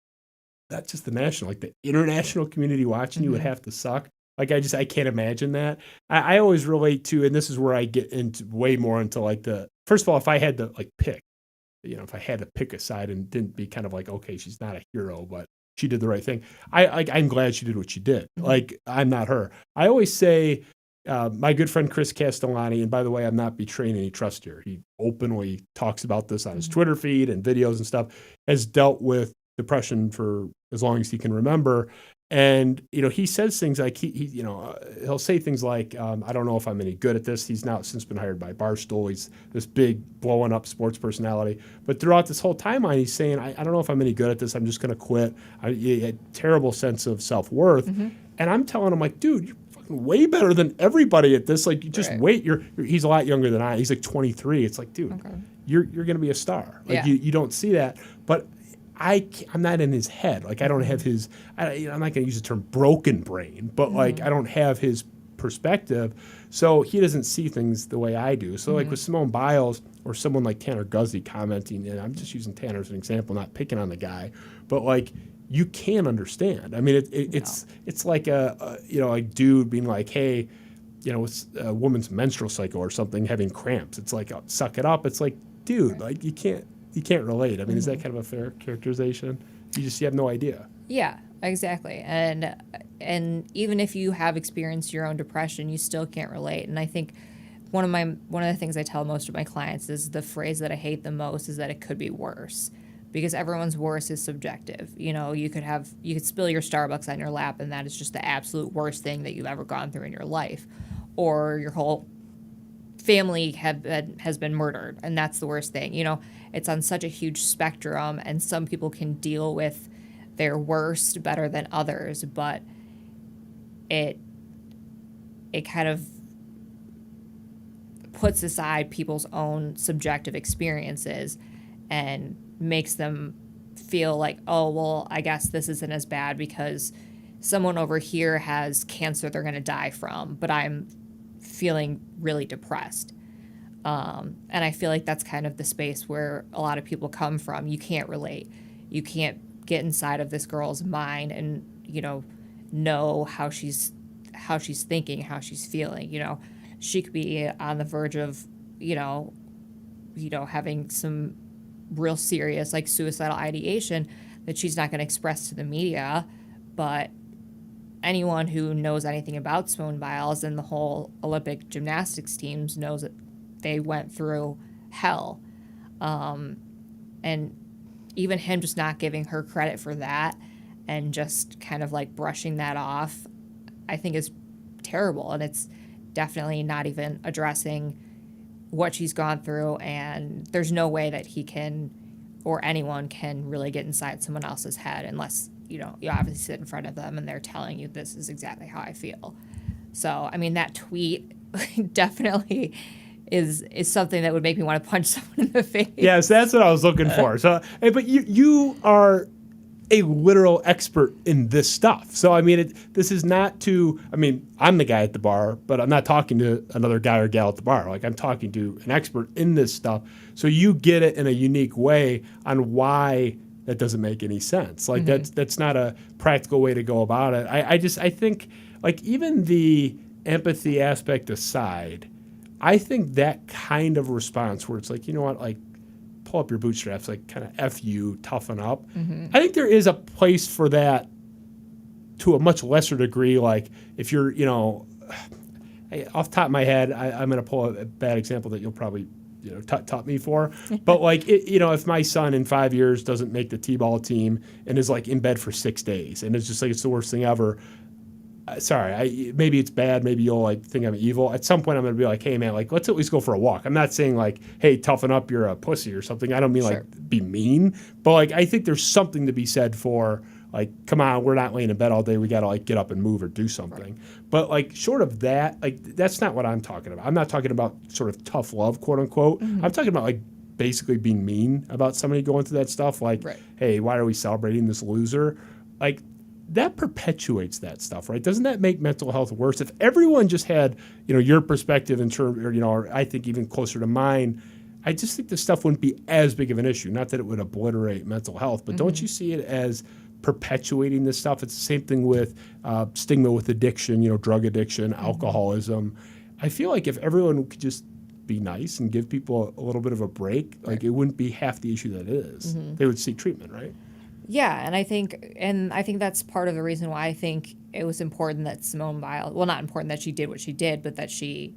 not just the national, like the international community watching you would have to suck. Like I can't imagine that. I always relate to, and this is where I get into way more into like first of all, if I had to like pick, if I had to pick a side and didn't be kind of like, okay, she's not a hero, but she did the right thing. I'm glad she did what she did. Like, I'm not her. I always say, my good friend Chris Castellani, and by the way, I'm not betraying any trust here. He openly talks about this on his Twitter feed and videos and stuff, has dealt with depression for as long as he can remember. And, he says things like, he'll say things like, I don't know if I'm any good at this. He's now since been hired by Barstool. He's this big blowing up sports personality. But throughout this whole timeline, he's saying, I don't know if I'm any good at this. I'm just going to quit. He had a terrible sense of self-worth. And I'm telling him, like, dude, you're fucking way better than everybody at this. Like, you just wait. He's a lot younger than I. He's like 23. It's like, dude, you're going to be a star. Like, you don't see that. But I'm not in his head. Like, I don't have his, I'm not going to use the term broken brain, but like, I don't have his perspective. So he doesn't see things the way I do. So like with Simone Biles or someone like Tanner Guzy commenting, and I'm just using Tanner as an example, not picking on the guy, but like, you can't understand. I mean, it's like a dude being like, hey, it's a woman's menstrual cycle or something, having cramps. It's like, suck it up. It's like, dude, like you can't relate. I mean, is that kind of a fair characterization? You have no idea. Yeah, exactly. And even if you have experienced your own depression, you still can't relate. And I think one of the things I tell most of my clients is the phrase that I hate the most is that it could be worse, because everyone's worst is subjective. You could spill your Starbucks on your lap, and that is just the absolute worst thing that you've ever gone through in your life, or your whole family has been murdered, and that's the worst thing. It's on such a huge spectrum, and some people can deal with their worst better than others, but it kind of puts aside people's own subjective experiences and makes them feel like, oh, well, I guess this isn't as bad because someone over here has cancer they're going to die from, but I'm feeling really depressed. And I feel like that's kind of the space where a lot of people come from. You can't relate. You can't get inside of this girl's mind and, know how she's thinking, how she's feeling. She could be on the verge of, having some real serious, like, suicidal ideation that she's not going to express to the media. But anyone who knows anything about Simone Biles and the whole Olympic gymnastics teams knows that they went through hell. And even him just not giving her credit for that and just kind of like brushing that off, I think is terrible. And it's definitely not even addressing what she's gone through. And there's no way that he can, or anyone can, really get inside someone else's head unless, you obviously sit in front of them and they're telling you this is exactly how I feel. So, I mean, that tweet definitely is something that would make me want to punch someone in the face. Yes, that's what I was looking for. So, but you are a literal expert in this stuff. So, I mean, this is not I'm the guy at the bar, but I'm not talking to another guy or gal at the bar. Like, I'm talking to an expert in this stuff. So you get it in a unique way on why that doesn't make any sense. Like, that's not a practical way to go about it. I think, like, even the empathy aspect aside, I think that kind of response where it's like, you know what, like, pull up your bootstraps, like, kind of F you, toughen up. I think there is a place for that to a much lesser degree. Like, if you're, off the top of my head, I'm going to pull a bad example that you'll probably, taught me for. But, like, if my son in 5 years doesn't make the T-ball team and is, like, in bed for 6 days and it's just like it's the worst thing ever, sorry, maybe it's bad. Maybe you'll like think I'm evil. At some point, I'm going to be like, hey, man, like, let's at least go for a walk. I'm not saying like, hey, toughen up, you're a pussy or something. I don't mean like be mean, but like, I think there's something to be said for like, come on, we're not laying in bed all day. We got to like get up and move or do something. But like, short of that, like, that's not what I'm talking about. I'm not talking about sort of tough love, quote unquote. I'm talking about like basically being mean about somebody going through that stuff. Like, hey, why are we celebrating this loser? Like, that perpetuates that stuff, right? Doesn't that make mental health worse? If everyone just had, your perspective in terms, or I think even closer to mine, I just think this stuff wouldn't be as big of an issue. Not that it would obliterate mental health, but don't you see it as perpetuating this stuff. It's the same thing with stigma with addiction, drug addiction, alcoholism. I feel like if everyone could just be nice and give people a little bit of a break, like it wouldn't be half the issue that it is. They would seek treatment, right? Yeah, and I think that's part of the reason why I think it was important that Simone Biles, well, not important that she did what she did, but that she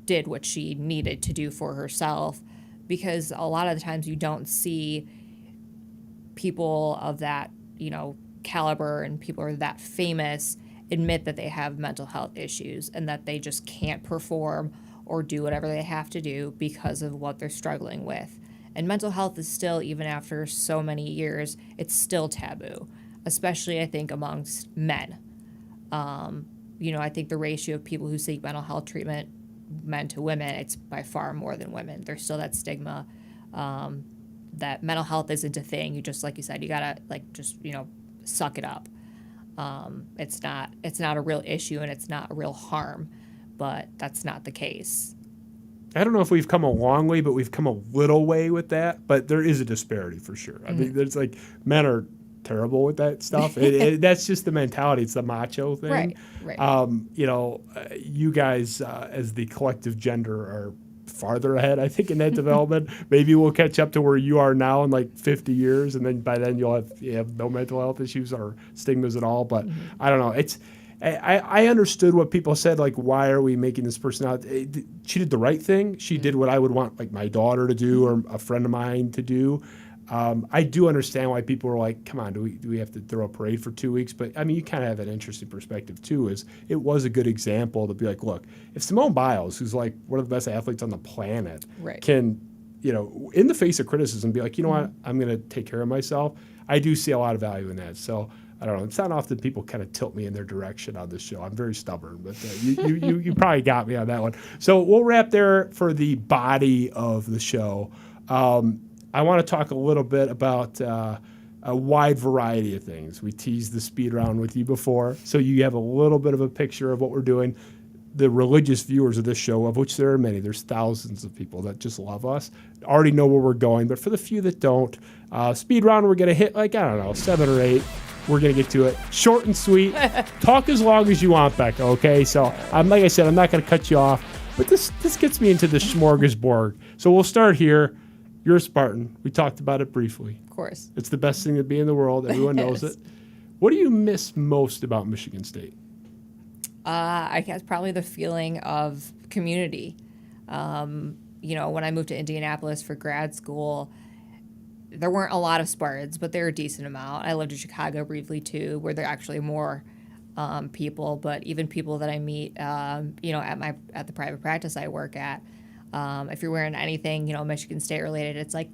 did what she needed to do for herself, because a lot of the times you don't see people of that, caliber and people who are that famous admit that they have mental health issues and that they just can't perform or do whatever they have to do because of what they're struggling with. And mental health is still, even after so many years, it's still taboo, especially I think amongst men. I think the ratio of people who seek mental health treatment, men to women, it's by far more than women. There's still that stigma that mental health isn't a thing. You just, like you said, you gotta suck it up. It's not a real issue and it's not a real harm, but that's not the case. I don't know if we've come a long way, but we've come a little way with that. But there is a disparity for sure. I mean, there's men are terrible with that stuff. That's just the mentality. It's the macho thing. Right. You guys as the collective gender are farther ahead, I think, in that development. Maybe we'll catch up to where you are now in like 50 years, and then by then you have no mental health issues or stigmas at all. But I don't know. I understood what people said, like, why are we making this person out? She did the right thing. She did what I would want, like, my daughter to do or a friend of mine to do. I do understand why people are like, come on, do we have to throw a parade for 2 weeks? But, I mean, you kind of have an interesting perspective, too, is it was a good example to be like, look, if Simone Biles, who's like one of the best athletes on the planet, can, in the face of criticism, be like, you know what, I'm going to take care of myself, I do see a lot of value in that. So, I don't know. It's not often people kind of tilt me in their direction on this show. I'm very stubborn, but you probably got me on that one. So we'll wrap there for the body of the show. I want to talk a little bit about a wide variety of things. We teased the speed round with you before, so you have a little bit of a picture of what we're doing. The religious viewers of this show, of which there are many, there's thousands of people that just love us, already know where we're going. But for the few that don't, speed round, we're going to hit 7 or 8. We're going to get to it. Short and sweet. Talk as long as you want, Becca, okay? So, like I said, I'm not going to cut you off. But this gets me into the smorgasbord. So we'll start here. You're a Spartan. We talked about it briefly. Of course. It's the best thing to be in the world. Everyone knows it. What do you miss most about Michigan State? I guess probably the feeling of community. When I moved to Indianapolis for grad school, there weren't a lot of Spartans, but there were a decent amount. I lived in Chicago briefly too, where there are actually more people. But even people that I meet, at the private practice I work at, if you're wearing anything, Michigan State related, it's like,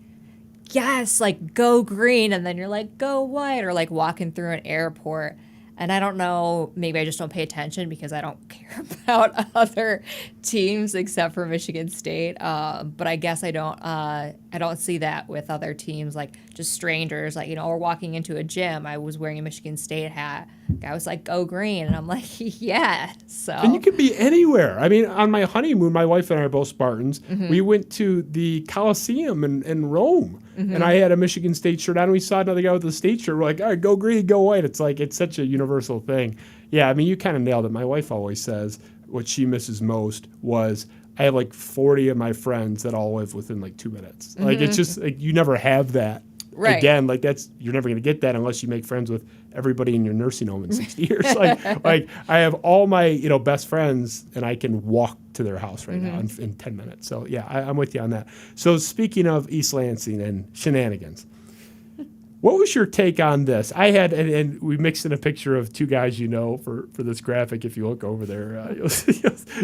yes, like go green, and then you're like go white, or like walking through an airport. And I don't know, maybe I just don't pay attention because I don't care about other teams except for Michigan State. But I guess I don't see that with other teams, like just strangers, like, or walking into a gym. I was wearing a Michigan State hat. Guy was like, go green. And I'm like, yeah. So. And you could be anywhere. I mean, on my honeymoon, my wife and I are both Spartans. We went to the Coliseum in Rome. And I had a Michigan State shirt on. And we saw another guy with a state shirt. We're like, all right, go green, go white. It's like, it's such a universal thing. Yeah, I mean, you kind of nailed it. My wife always says what she misses most was I have like 40 of my friends that all live within like 2 minutes. Like, it's just, like, you never have that. Right. Again, like you're never going to get that unless you make friends with everybody in your nursing home in 60 years. Like I have all my, best friends and I can walk to their house right now in 10 minutes. So yeah, I'm with you on that. So speaking of East Lansing and shenanigans, what was your take on this? I had, and we mixed in a picture of two guys for this graphic. If you look over there,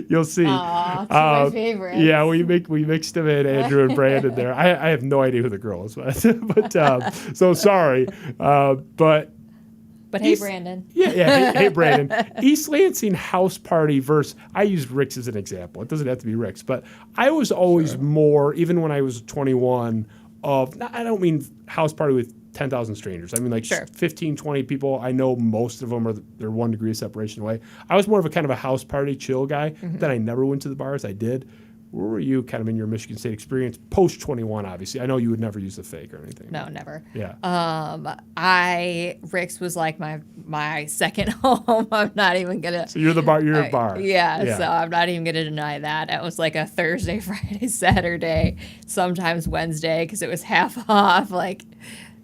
you'll see. Aw, my favorite. Yeah, we mixed them in, Andrew and Brandon there. I have no idea who the girl is, but so sorry. But hey, Brandon. Yeah. Hey, Brandon. East Lansing house party versus, I used Rick's as an example. It doesn't have to be Rick's, but I was always more, even when I was 21, I don't mean house party with 10,000 strangers. I mean, like 15, 20 people. I know most of them they're 1 degree of separation away. I was more of a kind of a house party chill guy. Then I never went to the bars. I did. Where were you kind of in your Michigan State experience post 21? Obviously, I know you would never use a fake or anything. No, never. Yeah. Rick's was like my second home. I'm not even gonna. So you're a bar. Yeah, so I'm not even gonna deny that. It was like a Thursday, Friday, Saturday, sometimes Wednesday because it was half off. Like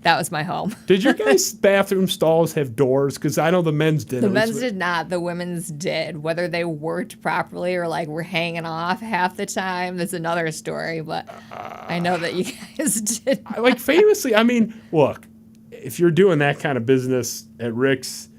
that was my home. Did your guys' bathroom stalls have doors? Because I know the men's did. The men's did not. The women's did. Whether they worked properly or like were hanging off half the time, that's another story. But I know that you guys did. Like famously, I mean, look, if you're doing that kind of business at Rick's,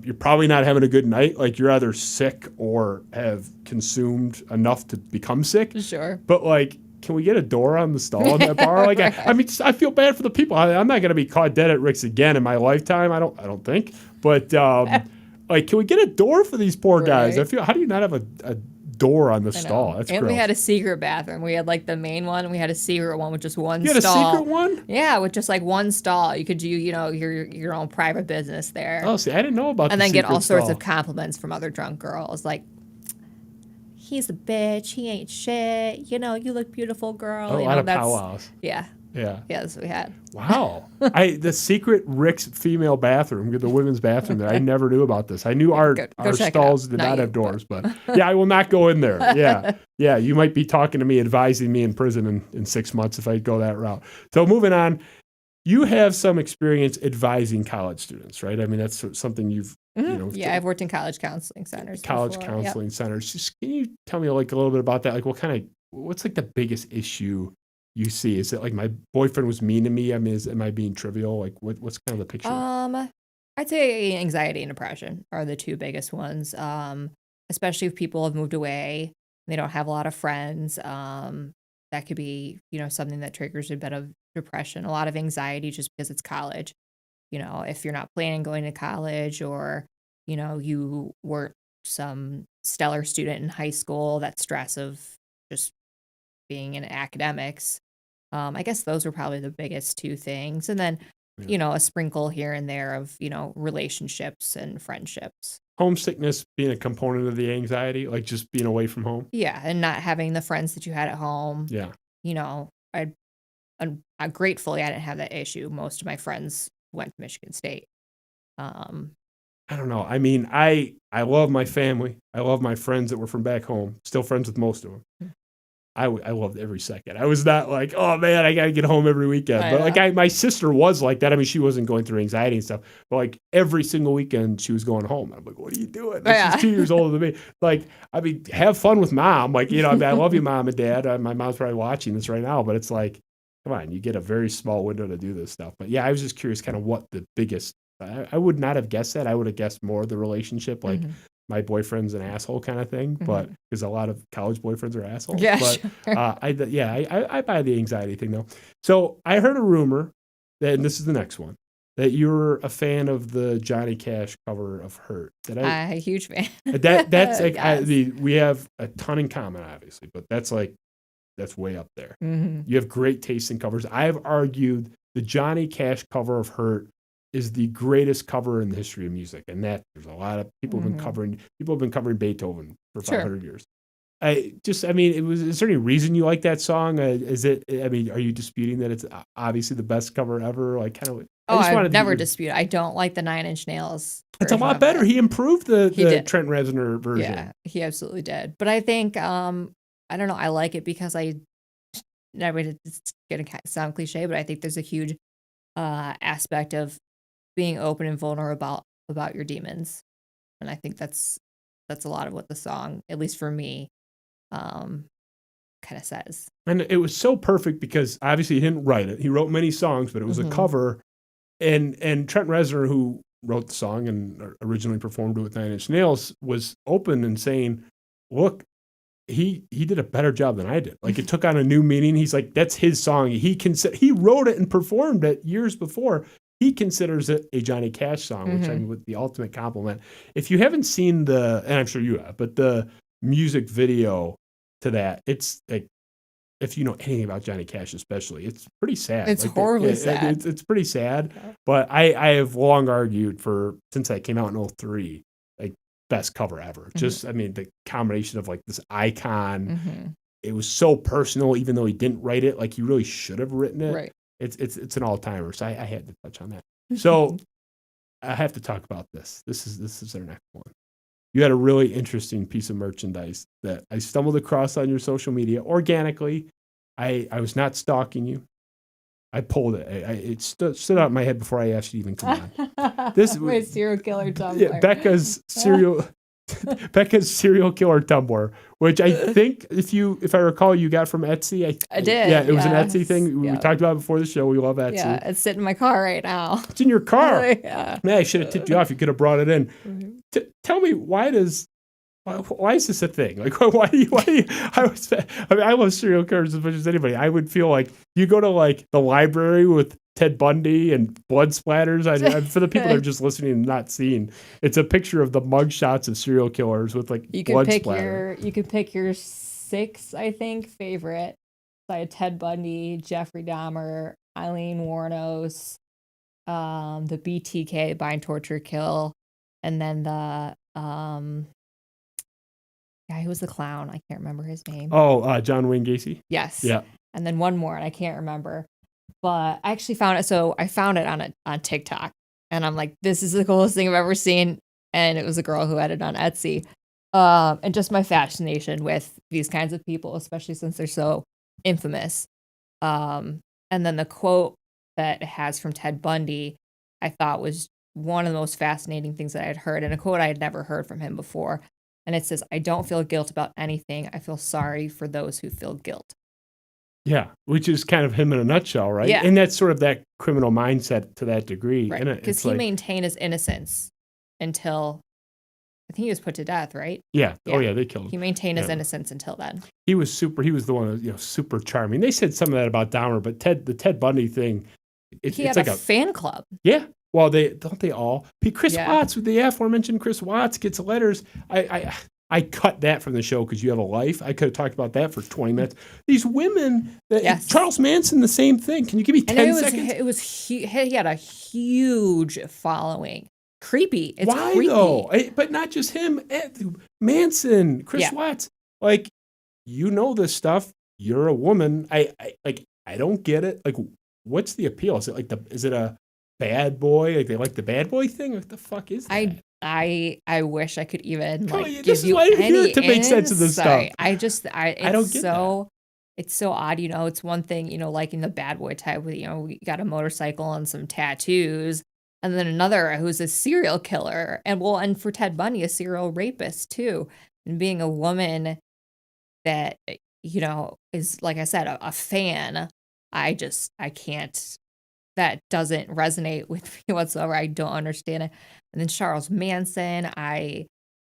you're probably not having a good night. Like you're either sick or have consumed enough to become sick. Sure. But like, can we get a door on the stall in that bar? Like, I mean, I feel bad for the people. I'm not going to be caught dead at Rick's again in my lifetime. I don't think. But like, can we get a door for these poor guys? Right. How do you not have a door on the stall? That's and gross. we had a secret bathroom. We had like the main one. And we had a secret one with just one You had stall. a secret one? Yeah, with just like one stall. You could do, your own private business there. Oh, see, I didn't know about. And the then get secret all sorts stall. of compliments from other drunk girls, like, he's a bitch, he ain't shit, you look beautiful, girl. A lot of powwows. Yeah. Yeah. Yeah, that's what we had. Wow. The secret Rick's female bathroom, the women's bathroom there. I never knew about this. I knew our check it stalls out. did Not not you, have doors, but yeah, I will not go in there. Yeah. Yeah. You might be talking to me, advising me in prison in 6 months if I go that route. So moving on, you have some experience advising college students, right? I mean, that's something you've, Yeah, I've worked in college counseling centers. College before. counseling centers. Just, can you tell me like a little bit about that? Like what's like the biggest issue you see? Is it like my boyfriend was mean to me? I mean, am I being trivial? Like what's kind of the picture? I'd say anxiety and depression are the two biggest ones. Especially if people have moved away, they don't have a lot of friends. That could be, something that triggers a bit of depression, a lot of anxiety just because it's college. If you're not planning on going to college or, you weren't some stellar student in high school, that stress of just being in academics. I guess those were probably the biggest two things. And then, a sprinkle here and there of, relationships and friendships. Homesickness being a component of the anxiety, like just being away from home. Yeah. And not having the friends that you had at home. Yeah. I gratefully, I didn't have that issue. Most of my friends went to Michigan State. I don't know. I mean, I love my family. I love my friends that were from back home. Still friends with most of them. I loved every second. I was not like, oh man, I got to get home every weekend. But like my sister was like that. I mean, she wasn't going through anxiety and stuff, but like every single weekend she was going home. I'm like, what are you doing? She's 2 years older than me. Like, I mean, have fun with mom. Like, I mean, I love you, mom and dad. My mom's probably watching this right now, but it's like, come on, you get a very small window to do this stuff. But yeah, I was just curious kind of what the biggest, I would not have guessed that. I would have guessed more the relationship, like my boyfriend's an asshole kind of thing, but because a lot of college boyfriends are assholes. Yeah, but sure. I buy the anxiety thing though. So I heard a rumor that, and this is the next one, that you're a fan of the Johnny Cash cover of Hurt. I'm a huge fan. That's like, Yes. we have a ton in common, obviously, but that's way up there. You have great taste in covers. I have argued the Johnny Cash cover of Hurt is the greatest cover in the history of music, and that there's a lot of people have been covering Beethoven for 500 years. Is there any reason you like that song? Are you disputing that it's obviously the best cover ever? Like kind of. I would never dispute. I don't like the 9 Inch Nails. It's a lot better. He improved the Trent Reznor version. Yeah, he absolutely did. But I think I don't know. I like it because it's going to sound cliche, but I think there's a huge aspect of being open and vulnerable about your demons, and I think that's a lot of what the song, at least for me, kind of says. And it was so perfect because obviously he didn't write it. He wrote many songs, but it was a cover, and Trent Reznor, who wrote the song and originally performed it with 9 Inch Nails, was open and saying, "Look, he did a better job than I did. Like it took on a new meaning. He's like, that's his song. He wrote it and performed it years before." He considers it a Johnny Cash song, which I mean, with the ultimate compliment. If you haven't seen and I'm sure you have, but the music video to that, it's like, if you know anything about Johnny Cash, especially, it's pretty sad. It's horribly sad. It's pretty sad. Yeah. But I have long argued since that came out in 2003, like best cover ever. Just, I mean, the combination of like this icon it was so personal, even though he didn't write it like he really should have written it. Right. It's an all-timer, so I had to touch on that. So I have to talk about this. This is our next one. You had a really interesting piece of merchandise that I stumbled across on your social media organically. I was not stalking you. I pulled it. It stood out in my head before I asked you to even come on. This my serial killer Tumblr. Yeah, Becca's serial killer Tumblr, which I think if I recall, you got from Etsy. I did. Yeah, it was an yes. Etsy thing. We talked about it before the show. We love Etsy. Yeah, it's sitting in my car right now. It's in your car. Yeah. Man, I should have tipped you off. You could have brought it in. Mm-hmm. Tell me, why is this a thing? Like, why do you, I love serial killers as much as anybody. I would feel like you go to like the library with Ted Bundy and blood splatters. For the people that are just listening and not seeing, it's a picture of the mug shots of serial killers with like blood splatter. You could pick your 6, I think, favorite. So I had Ted Bundy, Jeffrey Dahmer, Eileen Wuornos, the BTK, bind, torture, kill, and then the guy who was the clown. I can't remember his name. Oh, John Wayne Gacy. Yes. Yeah. And then one more, and I can't remember. But I actually found it. So I found it on TikTok, and I'm like, this is the coolest thing I've ever seen. And it was a girl who had it on Etsy. And just my fascination with these kinds of people, especially since they're so infamous. And then the quote that it has from Ted Bundy, I thought was one of the most fascinating things that I had heard, and a quote I had never heard from him before. And it says, "I don't feel guilt about anything. I feel sorry for those who feel guilt." Yeah, which is kind of him in a nutshell, right? Yeah. And that's sort of that criminal mindset to that degree. Right. Because he maintained his innocence until, I think he was put to death, right? Yeah. Oh, yeah, they killed him. He maintained his innocence until then. He was the one who was, super charming. They said some of that about Dahmer, but the Ted Bundy thing, he had like a fan club. Yeah. Well, don't they all? Chris Yeah. Watts, the aforementioned Chris Watts gets letters. I cut that from the show because you have a life. I could have talked about that for 20 minutes. These women, Yes. Charles Manson, the same thing. Can you give me 10 seconds? He had a huge following. Creepy. It's Why creepy. though? But not just him. Manson, Chris Watts. Like, you know this stuff. You're a woman. I don't get it. Like, what's the appeal? Is it a bad boy? Like, they like the bad boy thing? What the fuck is that? I wish I could even This is why I'm here to make sense of this stuff. I don't get that. It's so odd, it's one thing, liking the bad boy type with, we got a motorcycle and some tattoos, and then another who's a serial killer, and for Ted Bundy, a serial rapist too, and being a woman that, is, like I said, a fan, I can't. That doesn't resonate with me whatsoever. I don't understand it. And then Charles Manson,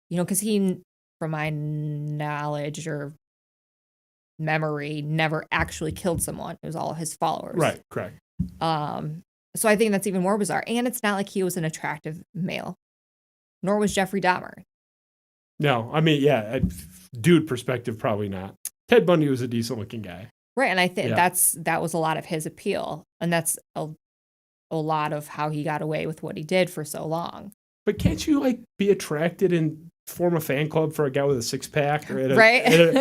because he, from my knowledge or memory, never actually killed someone. It was all his followers. Right, correct. So I think that's even more bizarre. And it's not like he was an attractive male, nor was Jeffrey Dahmer. No, I mean, yeah, dude perspective, probably not. Ted Bundy was a decent looking guy. Right, and I think that was a lot of his appeal, and that's a lot of how he got away with what he did for so long. But can't you be attracted and form a fan club for a guy with a 6-pack or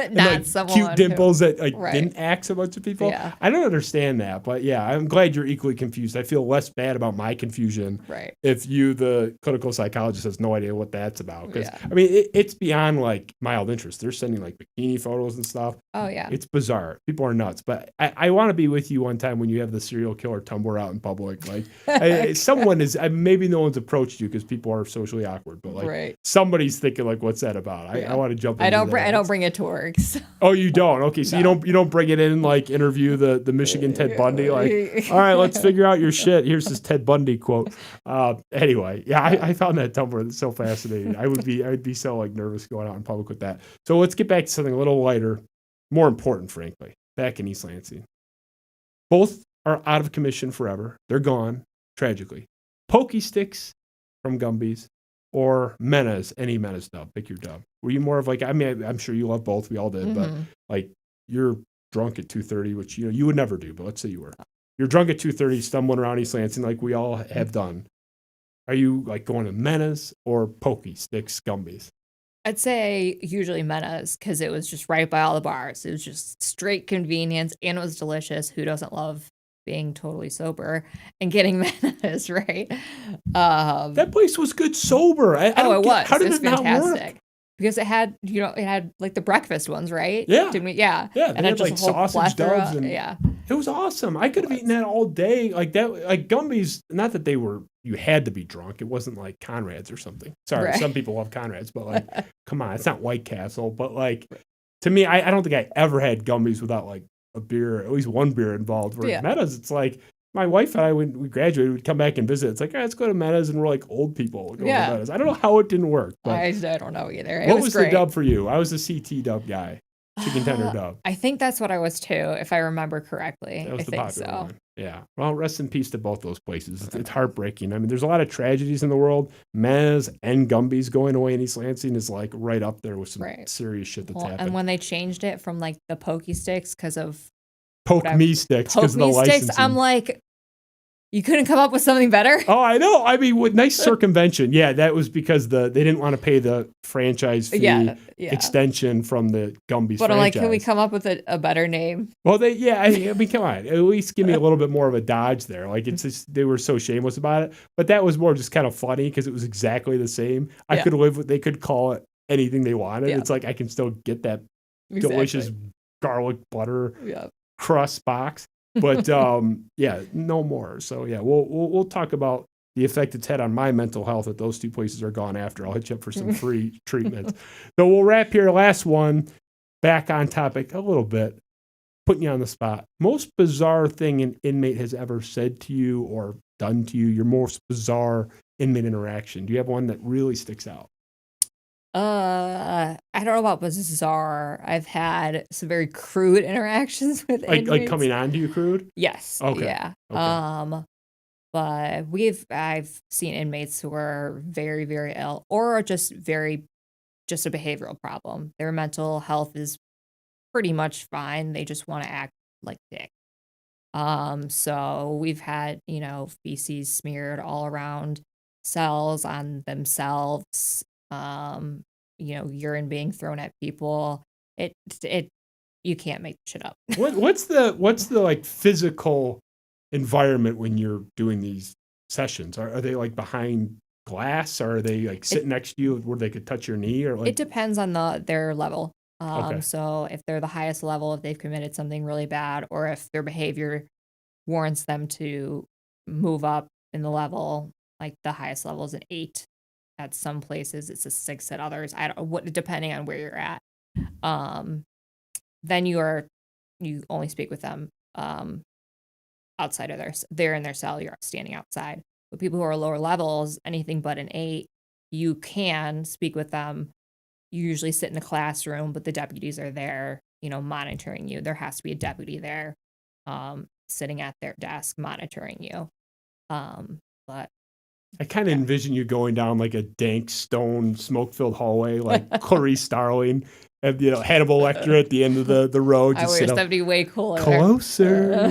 not someone cute dimples that right. didn't axe a bunch of people? Yeah. I don't understand that, but yeah, I'm glad you're equally confused. I feel less bad about my confusion. Right. If you, the clinical psychologist, has no idea what that's about, because Yeah. I mean, it's beyond mild interest. They're sending bikini photos and stuff. Oh yeah, it's bizarre. People are nuts. But I want to be with you one time when you have the serial killer Tumblr out in public. Someone is, maybe no one's approached you because people are socially awkward, but right. somebody's thinking what's that about? I want to jump into I don't bring it to work. So. Oh, you don't? Okay, so No. you don't bring it in, interview the Michigan Ted Bundy, all right, let's figure out your shit. Here's this Ted Bundy quote. Anyway, yeah, I found that Tumblr so fascinating. I would be so nervous going out in public with that. So let's get back to something a little lighter, more important, frankly. Back in East Lansing, both are out of commission forever. They're gone, tragically. Pokey sticks from Gumby's, or Mena's, any Mena's dub. Pick your dub. Were you more of I'm sure you love both. We all did, but you're drunk at 2:30, which you would never do. But let's say you were. You're drunk at 2:30, stumbling around East Lansing like we all have done. Are you going to Mena's or Pokey sticks, Gumby's? I'd say usually Mena's because it was just right by all the bars. It was just straight convenience and it was delicious. Who doesn't love being totally sober and getting Mena's, right? That place was good sober. I Oh, don't it get, was. how did It was it not work? fantastic. Because it had, it had like the breakfast ones, right? Yeah. Didn't we? Yeah. Yeah, And they then had just like a whole sausage plethora. doves and Yeah. it was awesome. I could have eaten that all day. Like that, like Gumby's, not that you had to be drunk. It wasn't like Conrad's or something. Sorry, Right. some people love Conrad's, but like, come on, it's not White Castle. But like, to me, I don't think I ever had Gumby's without like a beer, at least one beer involved. Whereas Yeah. Metas, it's like, my wife and I, when we graduated, we'd come back and visit. It's like, all right, let's go to Metas, and we're like old people going Yeah. to Metas. I don't know how it didn't work. But I don't know either. It what was great. the dub for you? I was the CT dub guy. Chicken tender dub. I think that's what I was too, if I remember correctly. That was I the think popular so. one. Yeah. Well, rest in peace to both those places. It's heartbreaking. I mean, there's a lot of tragedies in the world. Mez and Gumby's going away in East Lansing is like right up there with some Right. serious shit that's Well, happened. and when they changed it from like the pokey sticks because of Poke me sticks because of the me licensing. sticks, I'm like, you couldn't come up with something better? Oh, I know. I mean, with nice circumvention. Yeah, that was because they didn't want to pay the franchise fee Yeah. extension from the Gumby's But I'm like, franchise. can we come up with a better name? Well, I mean, come on. At least give me a little bit more of a dodge there. Like, it's just, they were so shameless about it. But that was more just kind of funny because it was exactly the same. I could live with, they could call it anything they wanted. Yeah. It's like, I can still get that Exactly. delicious garlic butter Yeah. crust box. But yeah, no more. So yeah, we'll talk about the effect it's had on my mental health if those two places are gone after. I'll hit you up for some free treatments. So we'll wrap here. Last one, back on topic a little bit, putting you on the spot. Most bizarre thing an inmate has ever said to you or done to you, your most bizarre inmate interaction. Do you have one that really sticks out? I don't know about bizarre. I've had some very crude interactions with Like inmates. coming on to you crude? Yes. Okay. Yeah. Okay. But I've seen inmates who are very, very ill or are just a behavioral problem. Their mental health is pretty much fine. They just want to act like dick. So we've had, feces smeared all around cells on themselves, urine being thrown at people. You can't make shit up. What's the like physical environment when you're doing these sessions? Are they like behind glass? Or are they like sitting next to you where they could touch your knee? Or like It depends on their level. Okay. So if they're the highest level, if they've committed something really bad, or if their behavior warrants them to move up in the level, like the highest level is an 8 at some places, it's a 6 at others. Depending on where you're at. Then you only speak with them outside of they're in their cell, you're standing outside. But people who are lower levels, anything but an 8, you can speak with them. You usually sit in a classroom, but the deputies are there, monitoring you. There has to be a deputy there, sitting at their desk monitoring you. But I kind of envision you going down like a dank stone smoke-filled hallway, like Clarice Starling, and Hannibal Lecter at the end of the road. I Just wish that'd be way cooler. closer,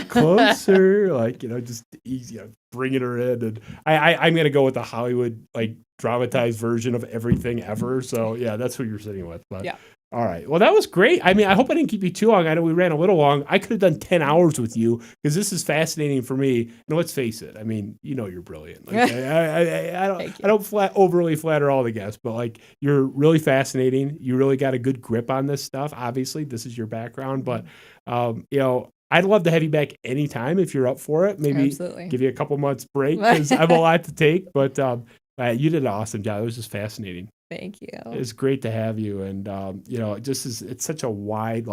like just easy, bringing her in. And I'm gonna go with the Hollywood like dramatized version of everything ever. So yeah, that's who you're sitting with. But Yeah. All right. Well, that was great. I mean, I hope I didn't keep you too long. I know we ran a little long. I could have done 10 hours with you because this is fascinating for me. And let's face it. I mean, you're brilliant. Like, I don't overly flatter all the guests, but like you're really fascinating. You really got a good grip on this stuff. Obviously, this is your background, but I'd love to have you back anytime if you're up for it. Maybe Absolutely. give you a couple months break because I have a lot to take. But you did an awesome job. It was just fascinating. Thank you. It's great to have you. And, it's such a wide,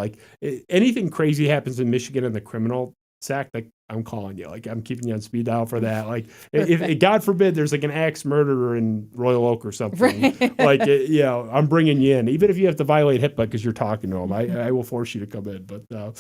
anything crazy happens in Michigan in the criminal sect, like I'm calling you, like I'm keeping you on speed dial for that. Like if God forbid there's like an axe murderer in Royal Oak or something, right. I'm bringing you in, even if you have to violate HIPAA because you're talking to him, I will force you to come in. But no,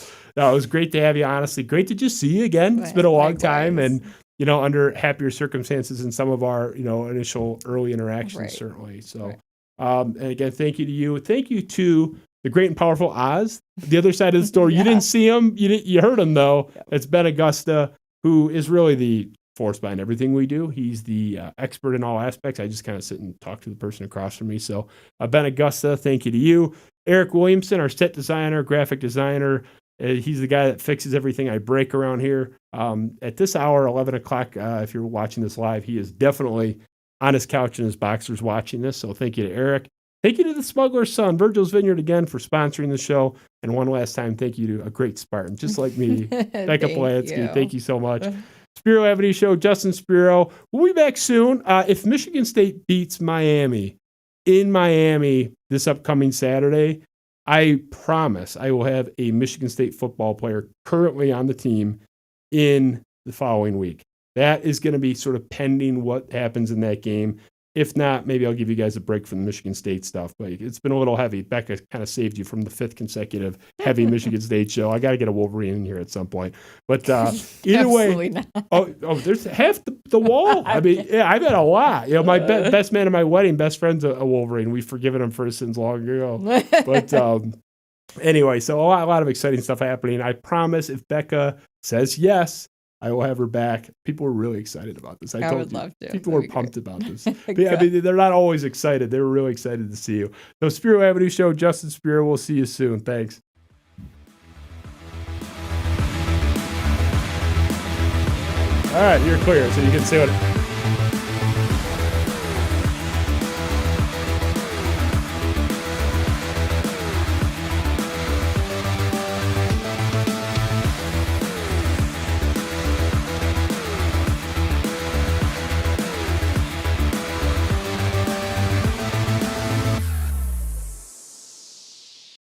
it was great to have you. Honestly, great to just see you again. It's been a long time and, under happier circumstances in some of our, initial early interactions, certainly. So, and again, thank you to you. Thank you to the great and powerful Oz, the other side of the store. You didn't see him. You heard him, though. It's Ben Augusta, who is really the force behind everything we do. He's the expert in all aspects. I just kind of sit and talk to the person across from me. So Ben Augusta, thank you to you. Eric Williamson, our set designer, graphic designer. He's the guy that fixes everything I break around here. At this hour, 11 o'clock, if you're watching this live, he is definitely on his couch in his boxers watching this. So thank you to Eric. Thank you to the Smuggler's Son, Virgil's Vineyard, again, for sponsoring the show. And one last time, thank you to a great Spartan, just like me, Becca Polanski. Thank you so much. Spiro Avenue Show, Justin Spiro. We'll be back soon. If Michigan State beats Miami in Miami this upcoming Saturday, I promise I will have a Michigan State football player currently on the team in the following week. That is going to be sort of pending what happens in that game. If not, maybe I'll give you guys a break from the Michigan State stuff. But it's been a little heavy. Becca kind of saved you from the 5th consecutive heavy Michigan State show. I got to get a Wolverine in here at some point. But either way, there's half the wall. I mean, yeah, I've had a lot. You know, my best man at my wedding, best friend's a Wolverine. We've forgiven him for his sins long ago. But anyway, so a lot of exciting stuff happening. I promise if Becca says yes, I will have her back. People were really excited about this. I would love to. People were pumped about this. Yeah, I mean, they're not always excited. They were really excited to see you. So Spiro Avenue Show, Justin Spiro. We'll see you soon. Thanks. All right, you're clear. So you can say what.